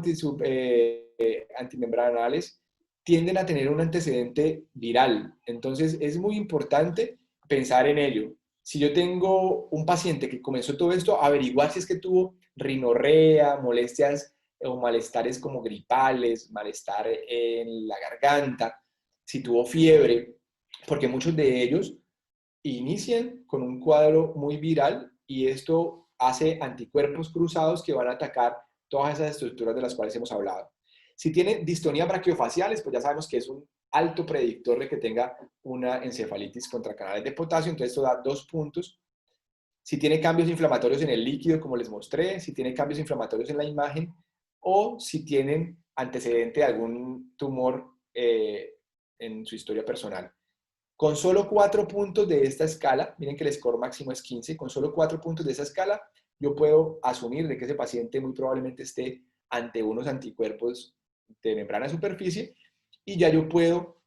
antimembranales tienden a tener un antecedente viral. Entonces es muy importante pensar en ello. Si yo tengo un paciente que comenzó todo esto, averiguar si es que tuvo rinorrea, molestias o malestares como gripales, malestar en la garganta, si tuvo fiebre, porque muchos de ellos inician con un cuadro muy viral y esto hace anticuerpos cruzados que van a atacar todas esas estructuras de las cuales hemos hablado. Si tiene distonía braquiofaciales, pues ya sabemos que es un alto predictor de que tenga una encefalitis contra canales de potasio, entonces esto da 2 puntos. Si tiene cambios inflamatorios en el líquido, como les mostré, si tiene cambios inflamatorios en la imagen, o si tienen antecedente de algún tumor en su historia personal. Con solo 4 puntos de esta escala, miren que el score máximo es 15, con solo 4 puntos de esa escala, yo puedo asumir de que ese paciente muy probablemente esté ante unos anticuerpos de membrana de superficie y ya yo puedo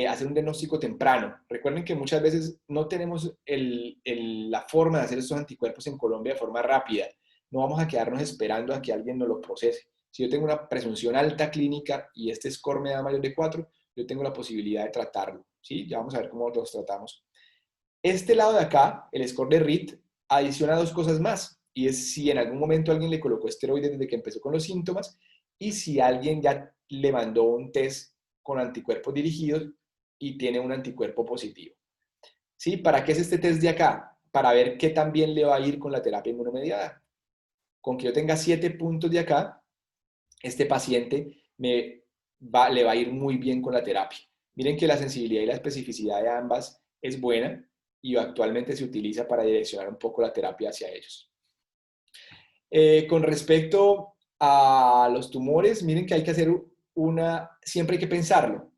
hacer un diagnóstico temprano. Recuerden que muchas veces no tenemos la forma de hacer estos anticuerpos en Colombia de forma rápida. No vamos a quedarnos esperando a que alguien nos lo procese. Si yo tengo una presunción alta clínica y este score me da mayor de 4, yo tengo la posibilidad de tratarlo, ¿sí? Ya vamos a ver cómo los tratamos. Este lado de acá, el score de RIT, adiciona 2 cosas más, y es si en algún momento alguien le colocó esteroides desde que empezó con los síntomas, y si alguien ya le mandó un test con anticuerpos dirigidos y tiene un anticuerpo positivo. ¿Sí? ¿Para qué es este test de acá? Para ver qué tan bien le va a ir con la terapia inmunomediada. Con que yo tenga 7 puntos de acá, este paciente le va a ir muy bien con la terapia. Miren que la sensibilidad y la especificidad de ambas es buena y actualmente se utiliza para direccionar un poco la terapia hacia ellos. Con respecto a los tumores, miren que hay que hacer siempre hay que pensarlo.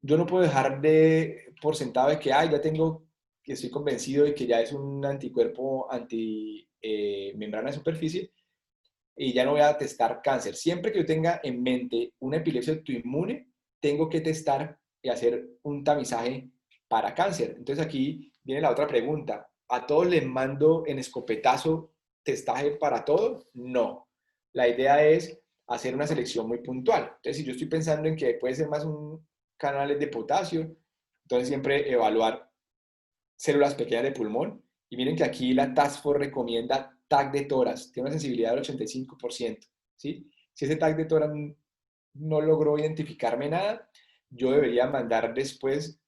Yo no puedo dejar por sentado de que ya tengo, que estoy convencido de que ya es un anticuerpo membrana de superficie, y ya no voy a testar cáncer. Siempre que yo tenga en mente una epilepsia autoinmune, tengo que testar y hacer un tamizaje para cáncer. Entonces aquí viene la otra pregunta. ¿A todos les mando en escopetazo testaje para todo? No. La idea es hacer una selección muy puntual. Entonces, si yo estoy pensando en que puede ser más un canales de potasio, entonces siempre evaluar células pequeñas de pulmón. Y miren que aquí la Task Force recomienda TAC de tórax, tiene una sensibilidad del 85%, ¿sí? Si ese TAC de tórax no logró identificarme nada, yo debería mandar después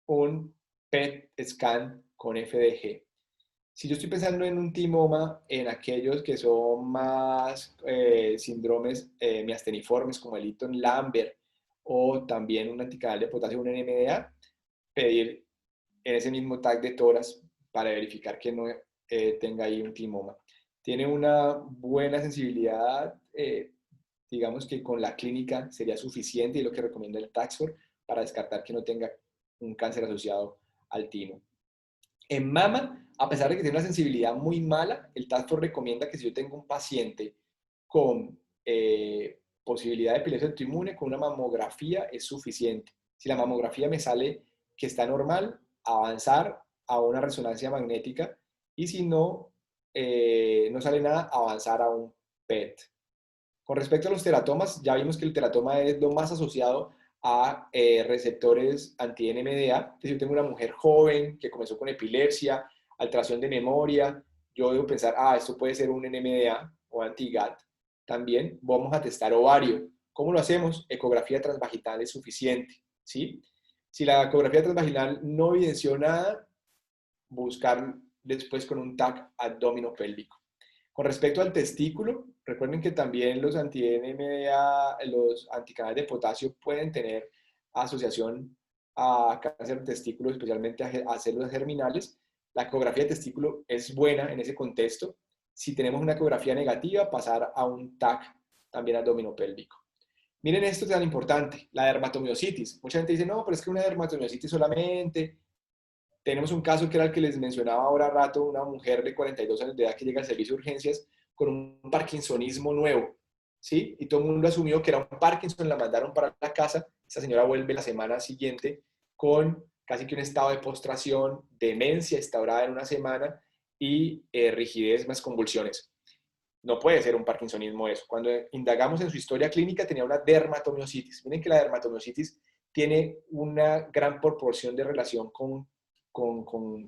un PET scan con FDG. Si yo estoy pensando en un timoma, en aquellos que son más síndromes miasteniformes como el Eaton-Lambert o también un anticanal de potasio, un NMDA, pedir en ese mismo tag de toras para verificar que no tenga ahí un timoma. Tiene una buena sensibilidad, digamos que con la clínica sería suficiente y lo que recomienda el Taxfor para descartar que no tenga un cáncer asociado al timo. En mama, a pesar de que tiene una sensibilidad muy mala, el Task Force recomienda que si yo tengo un paciente con posibilidad de epilepsia autoinmune, con una mamografía es suficiente. Si la mamografía me sale que está normal, avanzar a una resonancia magnética y si no, no sale nada, avanzar a un PET. Con respecto a los teratomas, ya vimos que el teratoma es lo más asociado a receptores anti-NMDA. Si yo tengo una mujer joven que comenzó con epilepsia, alteración de memoria, yo debo pensar, esto puede ser un NMDA o anti-GAT. También vamos a testar ovario. ¿Cómo lo hacemos? Ecografía transvaginal es suficiente, ¿sí? Si la ecografía transvaginal no evidenció nada, buscar después con un TAC abdomino pélvico. Con respecto al testículo, recuerden que también los anti-NMDA, los anticanales de potasio pueden tener asociación a cáncer de testículo, especialmente a células germinales. La ecografía de testículo es buena en ese contexto. Si tenemos una ecografía negativa, pasar a un TAC también abdominopélvico. Miren esto tan importante, la dermatomiositis. Mucha gente dice, no, pero es que una dermatomiositis solamente. Tenemos un caso que era el que les mencionaba ahora rato, una mujer de 42 años de edad que llega al servicio de urgencias con un parkinsonismo nuevo, ¿sí? Y todo el mundo asumió que era un Parkinson, la mandaron para la casa, esta señora vuelve la semana siguiente con casi que un estado de postración, demencia instaurada en una semana y rigidez más convulsiones. No puede ser un parkinsonismo eso. Cuando indagamos en su historia clínica tenía una dermatomiositis. Miren que la dermatomiositis tiene una gran proporción de relación con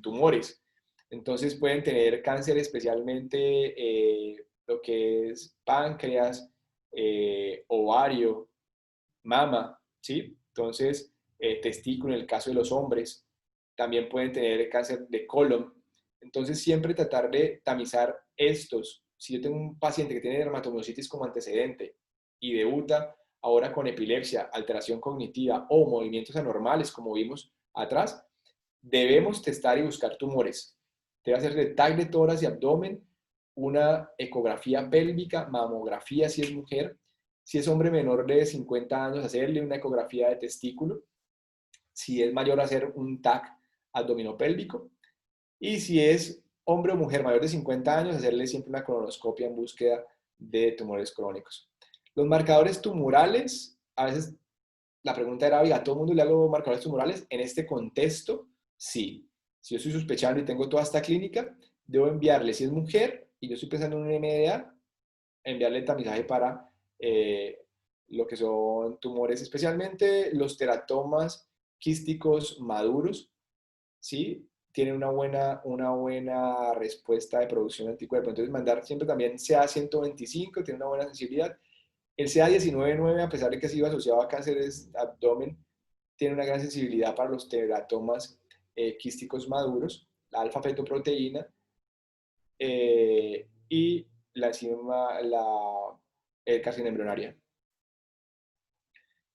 tumores. Entonces pueden tener cáncer especialmente lo que es páncreas, ovario, mama, ¿sí? Entonces, testículo en el caso de los hombres. También pueden tener cáncer de colon. Entonces, siempre tratar de tamizar estos. Si yo tengo un paciente que tiene dermatomiositis como antecedente y debuta ahora con epilepsia, alteración cognitiva o movimientos anormales, como vimos atrás, debemos testar y buscar tumores. Debe hacerse TAC de tórax y abdomen, una ecografía pélvica, mamografía si es mujer, si es hombre menor de 50 años, hacerle una ecografía de testículo, si es mayor, hacer un TAC abdominopélvico, y si es hombre o mujer mayor de 50 años, hacerle siempre una colonoscopia en búsqueda de tumores crónicos. Los marcadores tumorales, a veces la pregunta era, oiga, ¿a todo el mundo le hago marcadores tumorales? En este contexto, sí. Si yo estoy sospechando y tengo toda esta clínica, debo enviarle, si es mujer y yo estoy pensando en un MDA, enviarle el tamizaje para lo que son tumores, especialmente los teratomas quísticos maduros, ¿sí? Tienen una buena respuesta de producción de anticuerpos. Entonces, mandar siempre también CA125, tiene una buena sensibilidad. El CA19-9, a pesar de que ha sido asociado a cánceres de abdomen, tiene una gran sensibilidad para los teratomas quísticos maduros, la alfa-fetoproteína y la enzima, carcinoma embrionaria,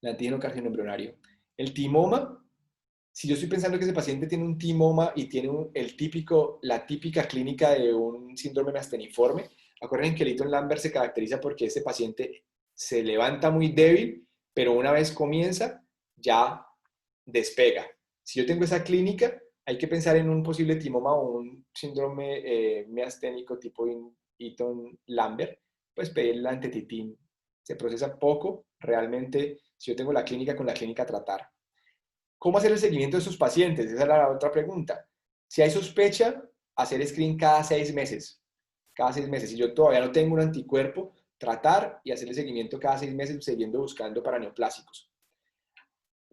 el antígeno carcinoma embrionario. El timoma, si yo estoy pensando que ese paciente tiene un timoma y tiene la típica clínica de un síndrome masteniforme, acuérdense que el Eaton-Lambert se caracteriza porque ese paciente se levanta muy débil, pero una vez comienza, ya despega. Si yo tengo esa clínica, hay que pensar en un posible timoma o un síndrome miasténico tipo Eaton-Lambert, pues pedir la antetitin. Se procesa poco, realmente, si yo tengo la clínica, con la clínica tratar. ¿Cómo hacer el seguimiento de esos pacientes? Esa es la otra pregunta. Si hay sospecha, hacer screen cada 6 meses. Cada 6 meses. Si yo todavía no tengo un anticuerpo, tratar y hacer el seguimiento cada 6 meses, siguiendo buscando para neoplásicos.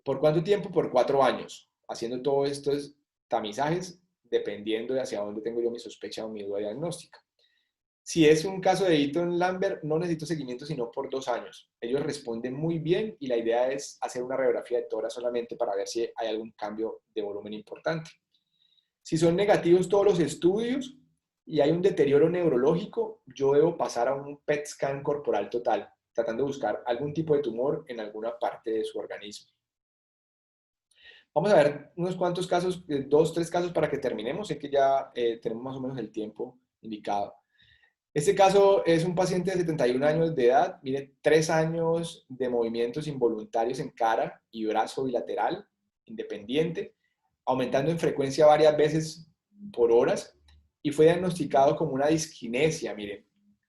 ¿Por cuánto tiempo? Por 4 años. Haciendo todos estos tamizajes, dependiendo de hacia dónde tengo yo mi sospecha o mi duda diagnóstica. Si es un caso de Eaton-Lambert, no necesito seguimiento sino por 2 años. Ellos responden muy bien y la idea es hacer una radiografía de tórax solamente para ver si hay algún cambio de volumen importante. Si son negativos todos los estudios y hay un deterioro neurológico, yo debo pasar a un PET scan corporal total, tratando de buscar algún tipo de tumor en alguna parte de su organismo. Vamos a ver unos cuantos casos, 2, 3 casos para que terminemos. Sé que ya tenemos más o menos el tiempo indicado. Este caso es un paciente de 71 años de edad, mire, 3 años de movimientos involuntarios en cara y brazo bilateral, independiente, aumentando en frecuencia varias veces por horas, y fue diagnosticado como una disquinesia, miren,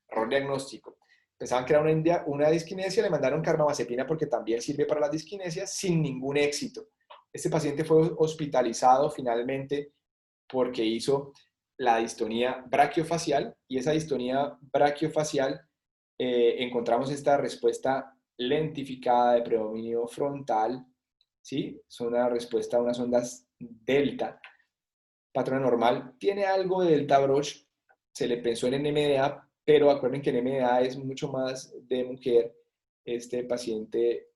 error diagnóstico. Pensaban que era una disquinesia, le mandaron carbamazepina porque también sirve para las disquinesias, sin ningún éxito. Este paciente fue hospitalizado finalmente porque hizo la distonía brachiofacial, y esa distonía brachiofacial encontramos esta respuesta lentificada de predominio frontal, ¿sí? Son una respuesta a unas ondas delta, patrón normal. Tiene algo de delta Broch, se le pensó en NMDA, pero acuerden que NMDA es mucho más de mujer. Este paciente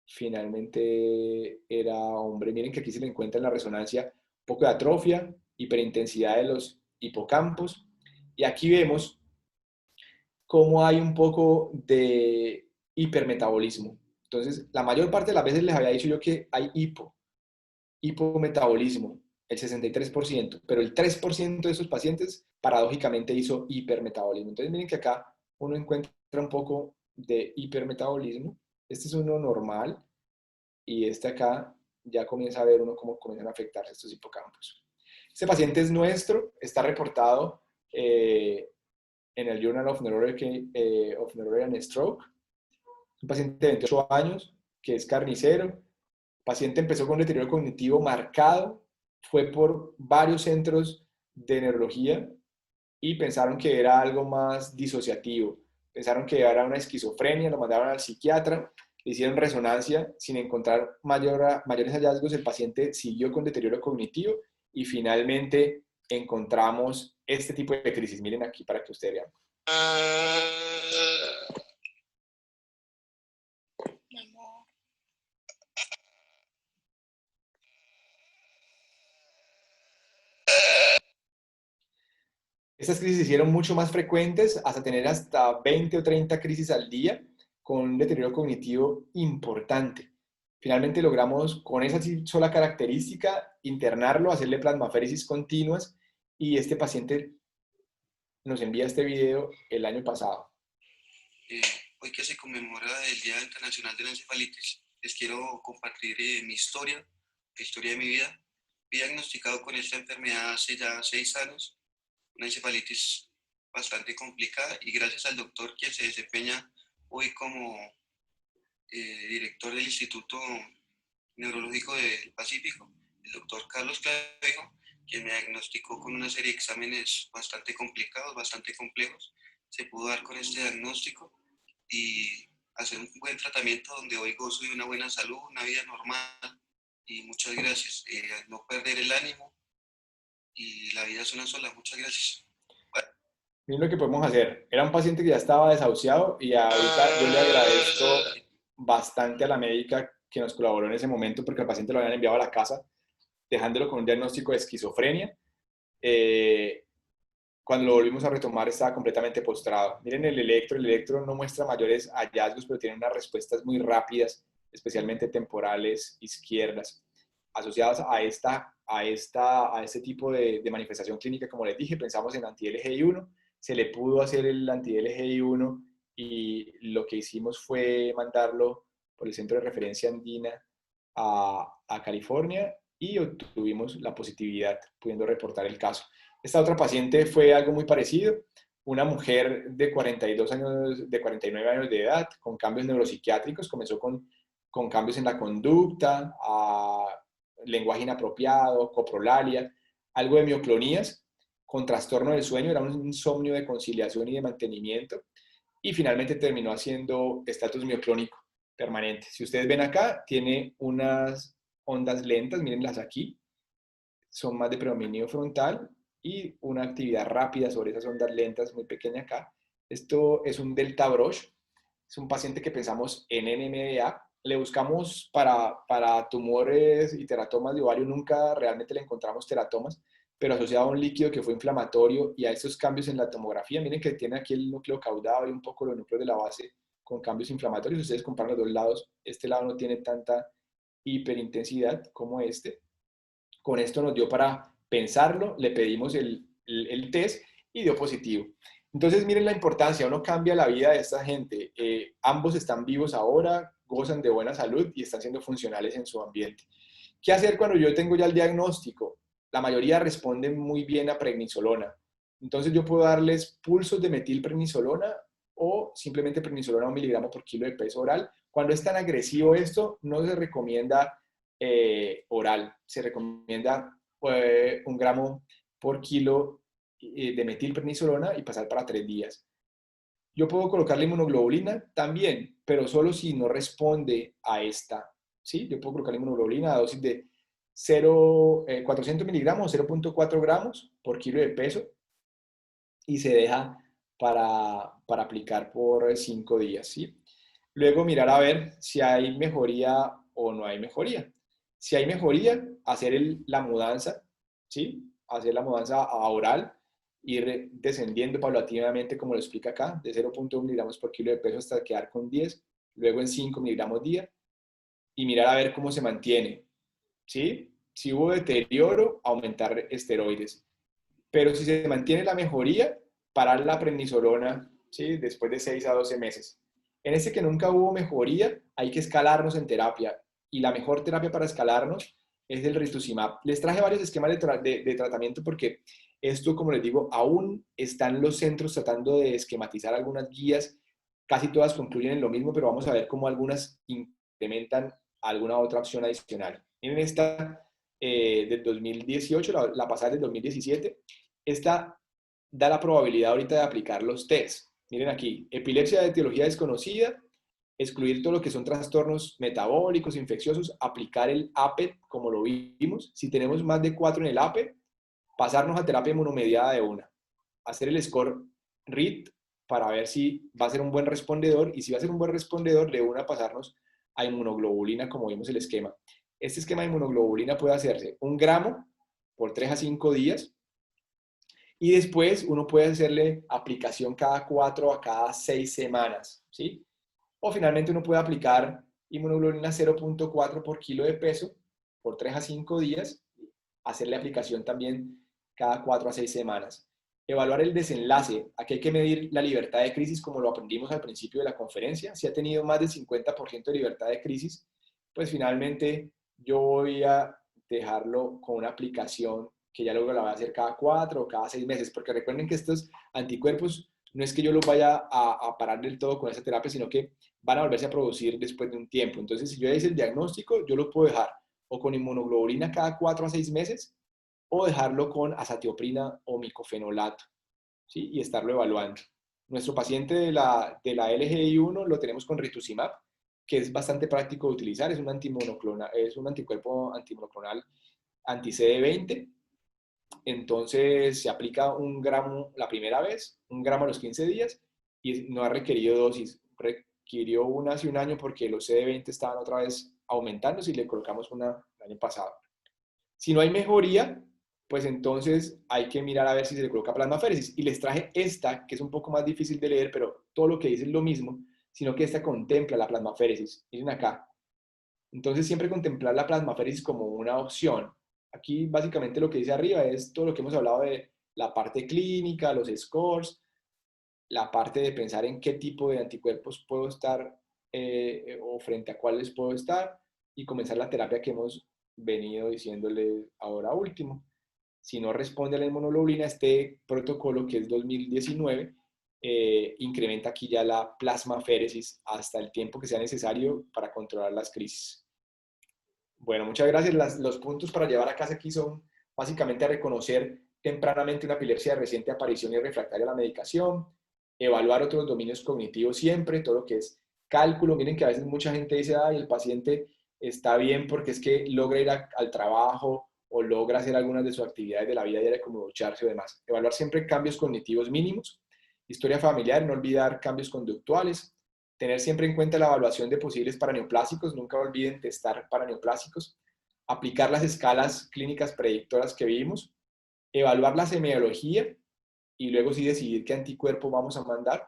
finalmente era hombre. Miren que aquí se le encuentra en la resonancia un poco de atrofia, hiperintensidad de los hipocampos, y aquí vemos cómo hay un poco de hipermetabolismo. Entonces, la mayor parte de las veces les había dicho yo que hay hipometabolismo, el 63%, pero el 3% de esos pacientes paradójicamente hizo hipermetabolismo. Entonces, miren que acá uno encuentra un poco de hipermetabolismo. Este es uno normal y este acá ya comienza a ver uno cómo comienzan a afectarse estos hipocampos. Este paciente es nuestro, está reportado en el Journal of Neurology and Stroke. Un paciente de 28 años que es carnicero. El paciente empezó con un deterioro cognitivo marcado, fue por varios centros de neurología y pensaron que era algo más disociativo. Pensaron que era una esquizofrenia, lo mandaron al psiquiatra, le hicieron resonancia sin encontrar mayores hallazgos. El paciente siguió con deterioro cognitivo y finalmente encontramos este tipo de crisis. Miren aquí para que ustedes vean. Estas crisis se hicieron mucho más frecuentes, hasta tener hasta 20 o 30 crisis al día, con un deterioro cognitivo importante. Finalmente logramos, con esa sola característica, internarlo, hacerle plasmaféresis continuas, y este paciente nos envía este video el año pasado. Hoy que se conmemora el Día Internacional de la Encefalitis, les quiero compartir mi historia, la historia de mi vida. Fui diagnosticado con esta enfermedad hace ya 6 años, una encefalitis bastante complicada, y gracias al doctor quien se desempeña hoy como director del Instituto Neurológico del Pacífico, el doctor Carlos Clavijo, quien me diagnosticó con una serie de exámenes bastante complicados, bastante complejos. Se pudo dar con este diagnóstico y hacer un buen tratamiento donde hoy gozo de una buena salud, una vida normal, y muchas gracias. No perder el ánimo, y la vida es una sola. Muchas gracias. Bye. Miren lo que podemos hacer. Era un paciente que ya estaba desahuciado y ahorita yo le agradezco bastante a la médica que nos colaboró en ese momento, porque el paciente lo habían enviado a la casa dejándolo con un diagnóstico de esquizofrenia. Cuando lo volvimos a retomar estaba completamente postrado. Miren el electro no muestra mayores hallazgos, pero tiene unas respuestas muy rápidas, especialmente temporales izquierdas, asociadas a este tipo de manifestación clínica. Como les dije, pensamos en anti-LGI1, se le pudo hacer el anti-LGI1 y lo que hicimos fue mandarlo por el Centro de Referencia Andina a California, y obtuvimos la positividad, pudiendo reportar el caso. Esta otra paciente fue algo muy parecido, una mujer de 42 años, de 49 años de edad, con cambios neuropsiquiátricos. Comenzó con cambios en la conducta, lenguaje inapropiado, coprolalia, algo de mioclonías, con trastorno del sueño, era un insomnio de conciliación y de mantenimiento, y finalmente terminó haciendo estatus mioclónico permanente. Si ustedes ven acá, tiene unas ondas lentas, mírenlas aquí, son más de predominio frontal, y una actividad rápida sobre esas ondas lentas muy pequeña acá. Esto es un delta Broch, es un paciente que pensamos en NMDA. Le buscamos para tumores y teratomas de ovario, nunca realmente le encontramos teratomas, pero asociado a un líquido que fue inflamatorio y a estos cambios en la tomografía. Miren que tiene aquí el núcleo caudado y un poco los núcleos de la base con cambios inflamatorios. Ustedes comparan los dos lados, este lado no tiene tanta hiperintensidad como este. Con esto nos dio para pensarlo, le pedimos el test y dio positivo. Entonces, miren la importancia, uno cambia la vida de esta gente. Ambos están vivos ahora, gozan de buena salud y están siendo funcionales en su ambiente. ¿Qué hacer cuando yo tengo ya el diagnóstico? La mayoría responden muy bien a prednisolona. Entonces, yo puedo darles pulsos de metilprednisolona o simplemente prednisolona 1 miligramo por kilo de peso oral. Cuando es tan agresivo esto, no se recomienda oral. Se recomienda 1 gramo por kilo de metilprednisolona y pasar para 3 días. Yo puedo colocarle inmunoglobulina también, pero solo si no responde a esta. ¿Sí? Yo puedo colocarle inmunoglobulina a dosis de 400 miligramos o 0.4 gramos por kilo de peso y se deja para aplicar por 5 días. ¿Sí? Luego mirar a ver si hay mejoría o no hay mejoría. Si hay mejoría, hacer la mudanza, ¿sí? Hacer la mudanza a oral, ir descendiendo paulatinamente, como lo explica acá, de 0.1 miligramos por kilo de peso hasta quedar con 10, luego en 5 miligramos día, y mirar a ver cómo se mantiene, ¿sí? Si hubo deterioro, aumentar esteroides. Pero si se mantiene la mejoría, parar la prednisolona, ¿sí? Después de 6 a 12 meses. En este que nunca hubo mejoría, hay que escalarnos en terapia. Y la mejor terapia para escalarnos es el rituximab. Les traje varios esquemas de tratamiento porque esto, como les digo, aún están los centros tratando de esquematizar algunas guías. Casi todas concluyen en lo mismo, pero vamos a ver cómo algunas implementan alguna otra opción adicional. Miren esta del 2018, la pasada del 2017. Esta da la probabilidad ahorita de aplicar los test. Miren aquí, epilepsia de etiología desconocida, excluir todo lo que son trastornos metabólicos, infecciosos, aplicar el APE como lo vimos. Si tenemos más de 4 en el APE, pasarnos a terapia inmunomediada de una. Hacer el score RIT para ver si va a ser un buen respondedor y si va a ser un buen respondedor, de una pasarnos a inmunoglobulina como vimos el esquema. Este esquema de inmunoglobulina puede hacerse 1 gramo por 3 a 5 días y después uno puede hacerle aplicación cada 4 a cada 6 semanas, ¿sí? O finalmente uno puede aplicar inmunoglobulina 0.4 por kilo de peso por 3 a 5 días, hacerle aplicación también cada 4 a 6 semanas. Evaluar el desenlace. Aquí hay que medir la libertad de crisis como lo aprendimos al principio de la conferencia. Si ha tenido más del 50% de libertad de crisis, pues finalmente yo voy a dejarlo con una aplicación que ya luego la voy a hacer cada 4 o cada 6 meses, porque recuerden que estos anticuerpos no es que yo los vaya a parar del todo con esa terapia, sino que van a volverse a producir después de un tiempo. Entonces, si yo ya hice el diagnóstico, yo lo puedo dejar o con inmunoglobulina cada 4 a 6 meses o dejarlo con azatioprina o micofenolato, ¿sí? Y estarlo evaluando. Nuestro paciente de la LGI1 lo tenemos con rituximab, que es bastante práctico de utilizar, es un es un anticuerpo antimonoclonal anti-CD20. Entonces se aplica 1 gramo la primera vez, 1 gramo a los 15 días y no ha requerido dosis. Requirió una hace un año porque los CD20 estaban otra vez aumentando si le colocamos una el año pasado. Si no hay mejoría, pues entonces hay que mirar a ver si se le coloca plasmaféresis. Y les traje esta, que es un poco más difícil de leer, pero todo lo que dice es lo mismo, sino que esta contempla la plasmaféresis. Miren acá. Entonces siempre contemplar la plasmaféresis como una opción. Aquí básicamente lo que dice arriba es todo lo que hemos hablado de la parte clínica, los scores, la parte de pensar en qué tipo de anticuerpos puedo estar o frente a cuáles puedo estar y comenzar la terapia que hemos venido diciéndole ahora último. Si no responde a la inmunoglobulina, este protocolo que es 2019 incrementa aquí ya la plasmaféresis hasta el tiempo que sea necesario para controlar las crisis. Bueno, muchas gracias. Los puntos para llevar a casa aquí son básicamente reconocer tempranamente una epilepsia de reciente aparición y refractaria a la medicación, evaluar otros dominios cognitivos siempre, todo lo que es cálculo. Miren que a veces mucha gente dice, ay, el paciente está bien porque es que logra ir al trabajo o logra hacer algunas de sus actividades de la vida diaria como ducharse o demás. Evaluar siempre cambios cognitivos mínimos, historia familiar, no olvidar cambios conductuales, tener siempre en cuenta la evaluación de posibles paraneoplásicos, nunca olviden testar paraneoplásicos, aplicar las escalas clínicas predictoras que vimos, evaluar la semiología y luego sí decidir qué anticuerpo vamos a mandar.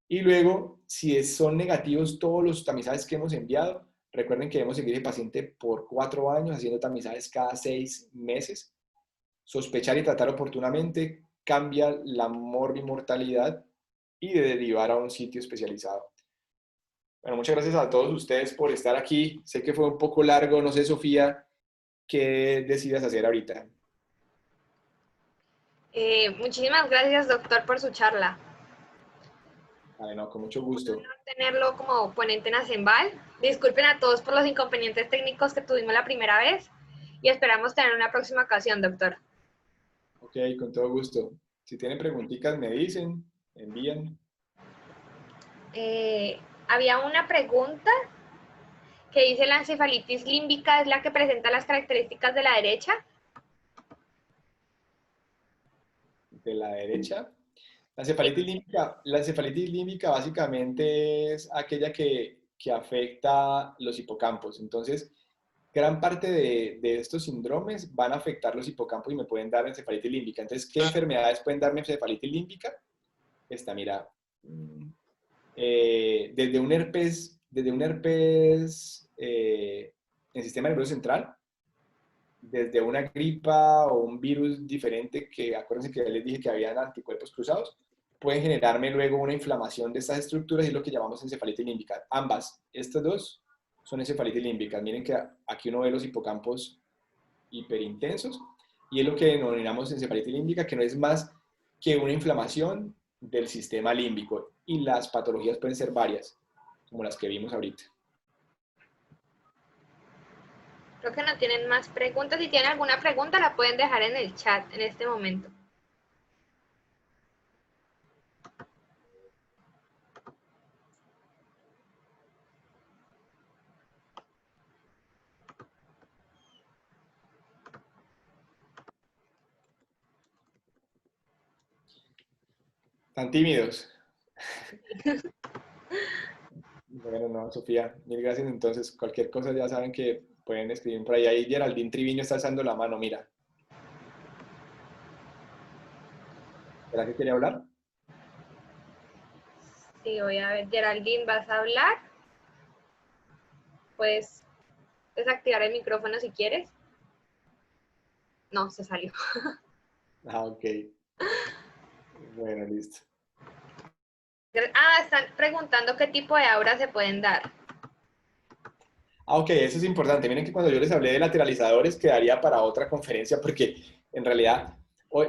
Y luego, si son negativos todos los tamizajes que hemos enviado, recuerden que debemos seguir el paciente por 4 años haciendo tamizajes cada 6 meses. Sospechar y tratar oportunamente cambia la morbimortalidad y de derivar a un sitio especializado. Bueno, muchas gracias a todos ustedes por estar aquí. Sé que fue un poco largo, no sé, Sofía, ¿qué decidas hacer ahorita? Muchísimas gracias, doctor, por su charla. Vale, no, con mucho Un gusto. honor tenerlo como ponente en Asembal. Disculpen a todos por los inconvenientes técnicos que tuvimos la primera vez y esperamos tener una próxima ocasión, doctor. Ok, con todo gusto. Si tienen preguntitas, me dicen, envían. Había una pregunta que dice: ¿la encefalitis límbica es la que presenta las características de la derecha? De la derecha. Sí. La encefalitis límbica básicamente es aquella que afecta los hipocampos. Entonces, gran parte de estos síndromes van a afectar los hipocampos y me pueden dar encefalitis límbica. Entonces, ¿qué enfermedades pueden darme encefalitis límbica? Esta, mira, desde un herpes en sistema nervioso central, desde una gripa o un virus diferente, que acuérdense que ya les dije que habían anticuerpos cruzados, pueden generarme luego una inflamación de estas estructuras y es lo que llamamos encefalitis límbica. Ambas, estas dos, son encefalitis límbicas. Miren que aquí uno ve los hipocampos hiperintensos y es lo que denominamos encefalitis límbica, que no es más que una inflamación del sistema límbico y las patologías pueden ser varias, como las que vimos ahorita. Creo que no tienen más preguntas. Si tienen alguna pregunta, la pueden dejar en el chat en este momento. ¿Tan tímidos? Bueno, no, Sofía, mil gracias. Entonces, cualquier cosa ya saben que pueden escribir por ahí. Ahí Geraldine Triviño está alzando la mano, mira. ¿Será que quería hablar? Sí, voy a ver. Geraldine, ¿vas a hablar? Puedes desactivar el micrófono si quieres. No, se salió. Ah, ok. Bueno, listo. Están preguntando qué tipo de auras se pueden dar. Ah, ok, eso es importante. Miren que cuando yo les hablé de lateralizadores quedaría para otra conferencia porque en realidad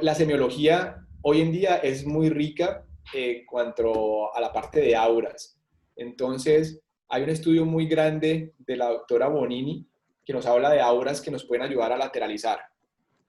la semiología hoy en día es muy rica en cuanto a la parte de auras. Entonces, hay un estudio muy grande de la doctora Bonini que nos habla de auras que nos pueden ayudar a lateralizar.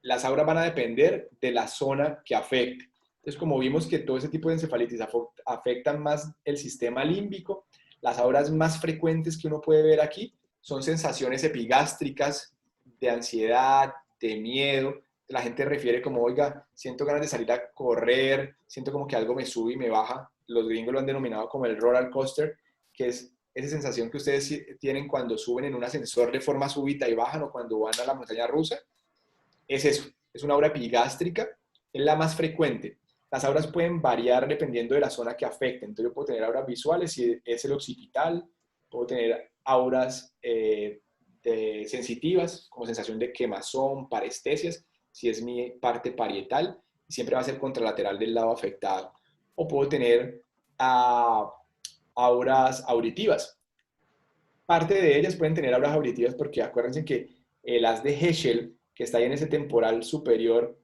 Las auras van a depender de la zona que afecte. Entonces, como vimos que todo ese tipo de encefalitis afectan más el sistema límbico, las auras más frecuentes que uno puede ver aquí son sensaciones epigástricas de ansiedad, de miedo. La gente refiere como, oiga, siento ganas de salir a correr, siento como que algo me sube y me baja. Los gringos lo han denominado como el roller coaster, que es esa sensación que ustedes tienen cuando suben en un ascensor de forma súbita y bajan o cuando van a la montaña rusa. Es eso, es una aura epigástrica, es la más frecuente. Las auras pueden variar dependiendo de la zona que afecte. Entonces yo puedo tener auras visuales si es el occipital, puedo tener auras sensitivas, como sensación de quemazón, parestesias, si es mi parte parietal, siempre va a ser contralateral del lado afectado. O puedo tener auras auditivas. Parte de ellas pueden tener auras auditivas porque acuérdense que el haz de Heschel, que está ahí en ese temporal superior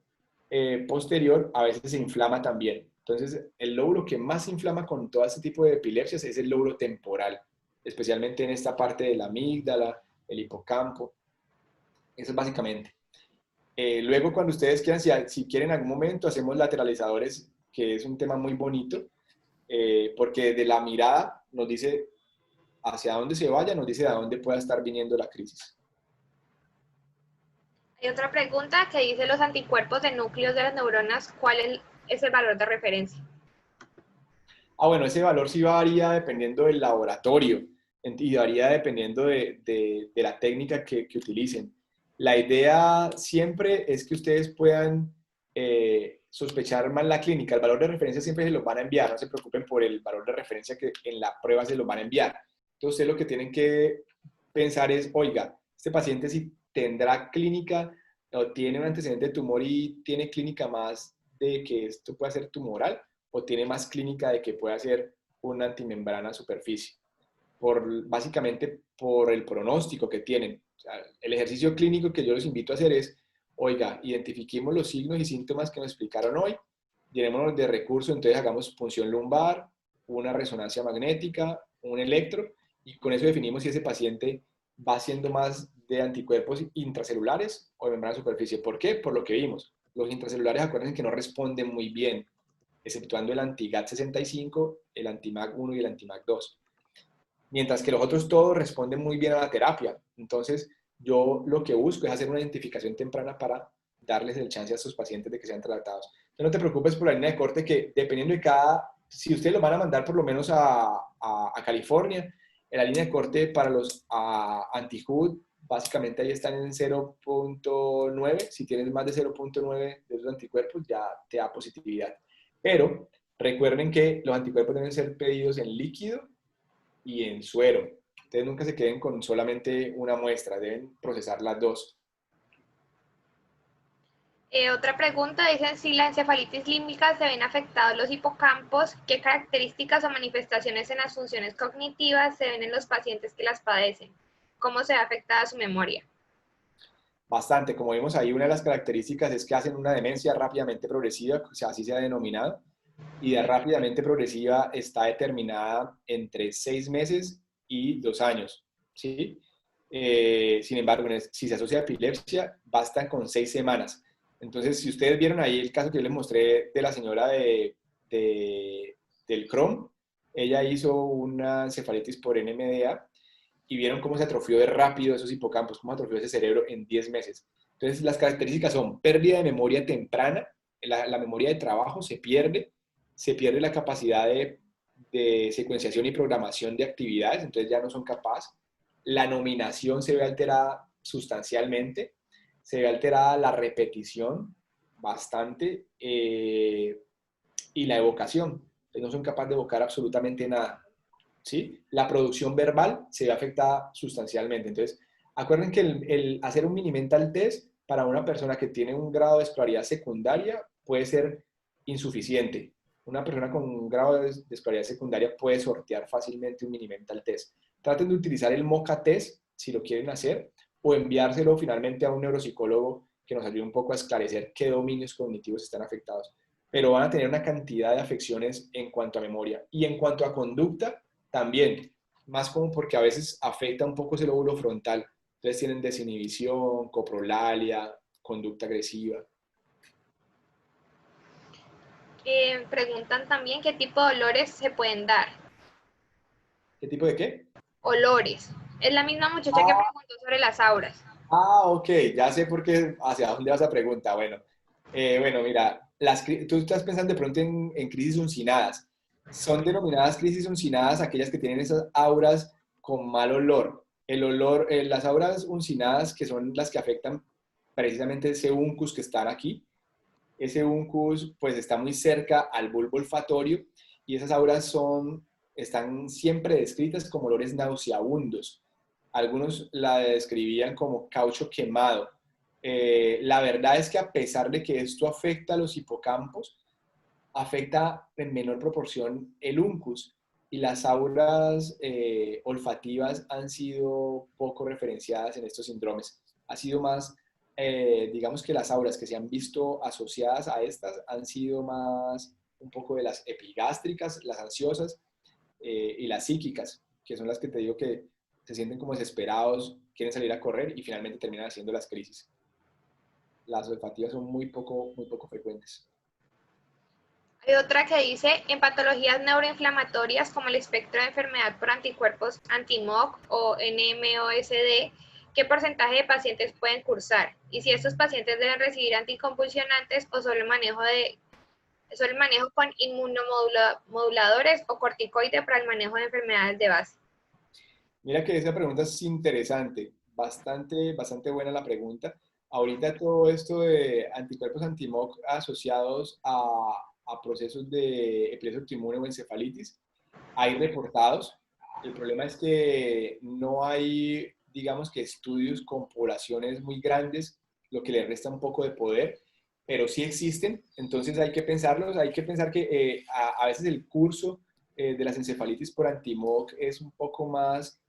posterior, a veces se inflama también. Entonces, el lóbulo que más se inflama con todo este tipo de epilepsias es el lóbulo temporal, especialmente en esta parte de la amígdala, el hipocampo. Eso es básicamente. Luego, cuando ustedes quieran, si quieren en algún momento, hacemos lateralizadores, que es un tema muy bonito, porque de la mirada nos dice hacia dónde se vaya, nos dice a dónde pueda estar viniendo la crisis. Hay otra pregunta que dice los anticuerpos de núcleos de las neuronas, ¿cuál es el valor de referencia? Bueno, ese valor sí varía dependiendo del laboratorio y varía dependiendo de la técnica que utilicen. La idea siempre es que ustedes puedan sospechar más la clínica. El valor de referencia siempre se los van a enviar, no se preocupen por el valor de referencia que en la prueba se los van a enviar. Entonces, ustedes lo que tienen que pensar es, oiga, este paciente si tendrá clínica o tiene un antecedente de tumor y tiene clínica más de que esto pueda ser tumoral, o tiene más clínica de que pueda ser una antimembrana superficie, básicamente por el pronóstico que tienen. O sea, el ejercicio clínico que yo los invito a hacer es, oiga, identifiquemos los signos y síntomas que nos explicaron hoy, llenémonos de recursos, entonces hagamos punción lumbar, una resonancia magnética, un electro, y con eso definimos si ese paciente va siendo más de anticuerpos intracelulares o de membrana superficie. ¿Por qué? Por lo que vimos. Los intracelulares, acuérdense que no responden muy bien, exceptuando el anti-GAT65, el anti-MAG1 y el anti-MAG2. Mientras que los otros todos responden muy bien a la terapia. Entonces, yo lo que busco es hacer una identificación temprana para darles el chance a estos pacientes de que sean tratados. Entonces, no te preocupes por la línea de corte que dependiendo de si ustedes lo van a mandar por lo menos a California, en la línea de corte para los anti-HUD, básicamente ahí están en 0.9. Si tienes más de 0.9 de esos anticuerpos, ya te da positividad. Pero recuerden que los anticuerpos deben ser pedidos en líquido y en suero. Ustedes nunca se queden con solamente una muestra, deben procesar las dos. Otra pregunta dice, si la encefalitis límbica se ven afectados los hipocampos, ¿qué características o manifestaciones en las funciones cognitivas se ven en los pacientes que las padecen? ¿Cómo se ve afectada su memoria? Bastante, como vimos ahí, una de las características es que hacen una demencia rápidamente progresiva, o sea, así se ha denominado, y de rápidamente progresiva está determinada entre 6 meses y 2 años, ¿sí? Sin embargo, si se asocia a epilepsia, bastan con 6 semanas. Entonces, si ustedes vieron ahí el caso que yo les mostré de la señora del Crohn, ella hizo una encefalitis por NMDA y vieron cómo se atrofió de rápido esos hipocampos, cómo atrofió ese cerebro en 10 meses. Entonces, las características son pérdida de memoria temprana, la memoria de trabajo se pierde la capacidad de secuenciación y programación de actividades, entonces ya no son capaces. La nominación se ve alterada sustancialmente, se ve alterada la repetición bastante y la evocación. Entonces no son capaces de evocar absolutamente nada. ¿Sí? La producción verbal se ve afectada sustancialmente. Entonces, acuerden que el hacer un mini mental test para una persona que tiene un grado de escolaridad secundaria puede ser insuficiente. Una persona con un grado de escolaridad secundaria puede sortear fácilmente un mini mental test. Traten de utilizar el MOCA test si lo quieren hacer o enviárselo finalmente a un neuropsicólogo que nos ayude un poco a esclarecer qué dominios cognitivos están afectados. Pero van a tener una cantidad de afecciones en cuanto a memoria. Y en cuanto a conducta, también, más como porque a veces afecta un poco ese lóbulo frontal. Entonces tienen desinhibición, coprolalia, conducta agresiva. Preguntan también qué tipo de olores se pueden dar. ¿Qué tipo de qué? Olores. Es la misma muchacha que Ah, preguntó sobre las auras. ok, ya sé por qué, hacia dónde vas a preguntar. Bueno, bueno, mira, tú estás pensando de pronto en crisis uncinadas. Son denominadas crisis uncinadas aquellas que tienen esas auras con mal olor. El olor, las auras uncinadas, que son las que afectan precisamente ese uncus que están aquí, ese uncus pues está muy cerca al bulbo olfatorio y esas auras están siempre descritas como olores nauseabundos. Algunos la describían como caucho quemado. La verdad es que a pesar de que esto afecta a los hipocampos, afecta en menor proporción el uncus y las auras olfativas han sido poco referenciadas en estos síndromes. Ha sido más, digamos que las auras que se han visto asociadas a estas han sido más un poco de las epigástricas, las ansiosas y las psíquicas, que son las que te digo que se sienten como desesperados, quieren salir a correr y finalmente terminan haciendo las crisis. Las olfativas son muy poco frecuentes. Hay otra que dice, en patologías neuroinflamatorias como el espectro de enfermedad por anticuerpos anti-MOC o NMOSD, ¿qué porcentaje de pacientes pueden cursar? Y si estos pacientes deben recibir anticonvulsionantes o solo el manejo con inmunomoduladores o corticoide para el manejo de enfermedades de base. Mira que esa pregunta es interesante, bastante buena la pregunta. Ahorita todo esto de anticuerpos anti-MOC asociados a procesos de epilepsia autoinmune o encefalitis, hay reportados. El problema es que no hay, digamos que estudios con poblaciones muy grandes, lo que le resta un poco de poder, pero sí existen, entonces hay que pensarlos, hay que pensar que a veces el curso de las encefalitis por anti-MOC es un poco más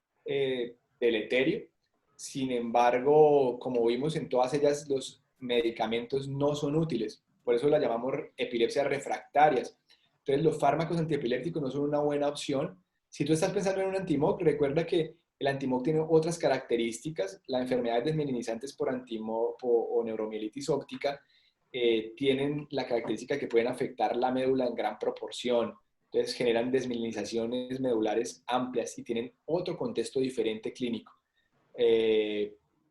deleterio. Sin embargo, como vimos en todas ellas, los medicamentos no son útiles. Por eso la llamamos epilepsias refractarias. Entonces, los fármacos antiepilépticos no son una buena opción. Si tú estás pensando en un anti-MOC, recuerda que el anti-MOC tiene otras características. Las enfermedades desmielinizantes por anti-MOC o neuromielitis óptica tienen la característica que pueden afectar la médula en gran proporción. Entonces generan desmielinizaciones medulares amplias y tienen otro contexto diferente clínico.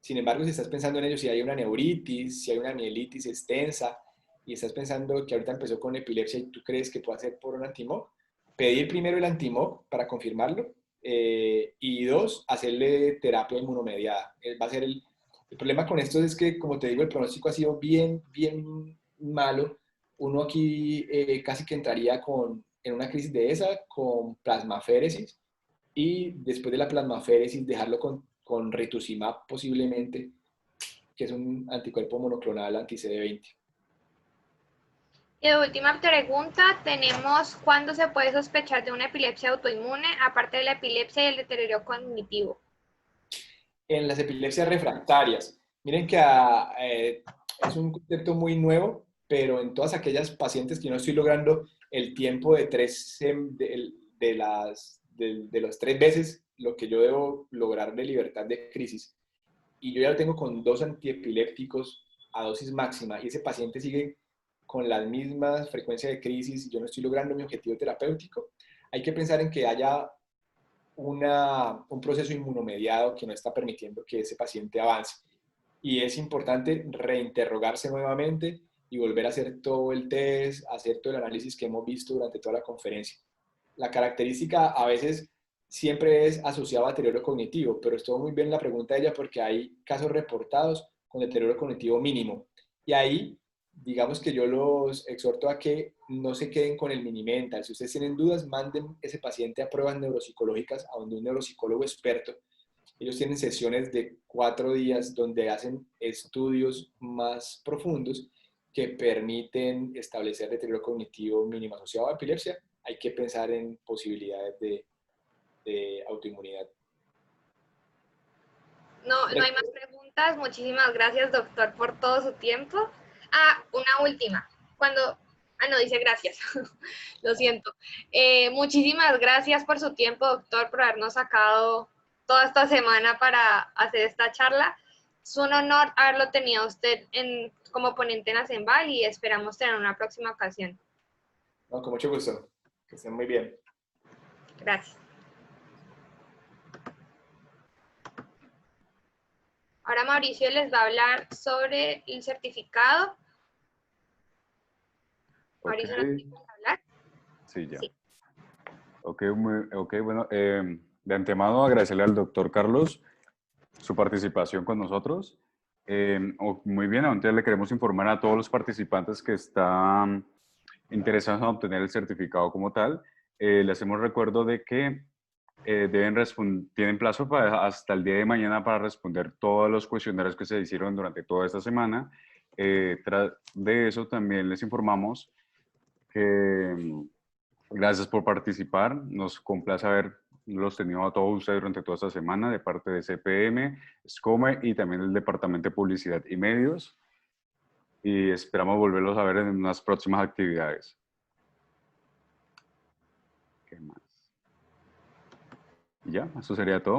Sin embargo, si estás pensando en ello, si hay una neuritis, si hay una mielitis extensa, y estás pensando que ahorita empezó con epilepsia y tú crees que puede ser por un anti-MOC, pedir primero el anti-MOC para confirmarlo, y dos, hacerle terapia inmunomediada. Va a ser el problema con esto es que, como te digo, el pronóstico ha sido bien malo. Uno aquí casi que entraría en una crisis de esa con plasmaféresis y después de la plasmaféresis dejarlo con rituximab posiblemente, que es un anticuerpo monoclonal anti-CD20. Y de última pregunta, tenemos ¿cuándo se puede sospechar de una epilepsia autoinmune, aparte de la epilepsia y el deterioro cognitivo? En las epilepsias refractarias, miren que es un concepto muy nuevo, pero en todas aquellas pacientes que no estoy logrando el tiempo de de los 3 veces lo que yo debo lograr de libertad de crisis, y yo ya lo tengo con 2 antiepilépticos a dosis máxima, y ese paciente sigue con las mismas frecuencias de crisis y yo no estoy logrando mi objetivo terapéutico, hay que pensar en que haya un proceso inmunomediado que no está permitiendo que ese paciente avance. Y es importante reinterrogarse nuevamente y volver a hacer todo el test, hacer todo el análisis que hemos visto durante toda la conferencia. La característica a veces siempre es asociada a deterioro cognitivo, pero estuvo muy bien la pregunta de ella porque hay casos reportados con deterioro cognitivo mínimo. Y ahí, digamos que yo los exhorto a que no se queden con el mini-mental. Si ustedes tienen dudas, manden ese paciente a pruebas neuropsicológicas a donde un neuropsicólogo experto. Ellos tienen sesiones de 4 días donde hacen estudios más profundos que permiten establecer deterioro cognitivo mínimo asociado a epilepsia. Hay que pensar en posibilidades de autoinmunidad. No hay más preguntas. Muchísimas gracias, doctor, por todo su tiempo. Una última. No dice gracias. Lo siento. Muchísimas gracias por su tiempo, doctor, por habernos sacado toda esta semana para hacer esta charla. Es un honor haberlo tenido a usted como ponente en ASEMBAL y esperamos tener una próxima ocasión. No, con mucho gusto. Que estén muy bien. Gracias. Ahora Mauricio les va a hablar sobre el certificado. Mauricio, ¿no Okay. tienes que hablar? Sí, ya. Sí. Bueno, de antemano agradecerle al doctor Carlos su participación con nosotros. Muy bien, antes le queremos informar a todos los participantes que están interesados en obtener el certificado como tal. Le hacemos recuerdo de que tienen plazo hasta el día de mañana para responder todos los cuestionarios que se hicieron durante toda esta semana. Tras de eso, también les informamos que gracias por participar. Nos complace haberlos tenido a todos ustedes durante toda esta semana de parte de CPM, SCOME y también el Departamento de Publicidad y Medios. Y esperamos volverlos a ver en unas próximas actividades. ¿Qué más? Y ya, eso sería todo.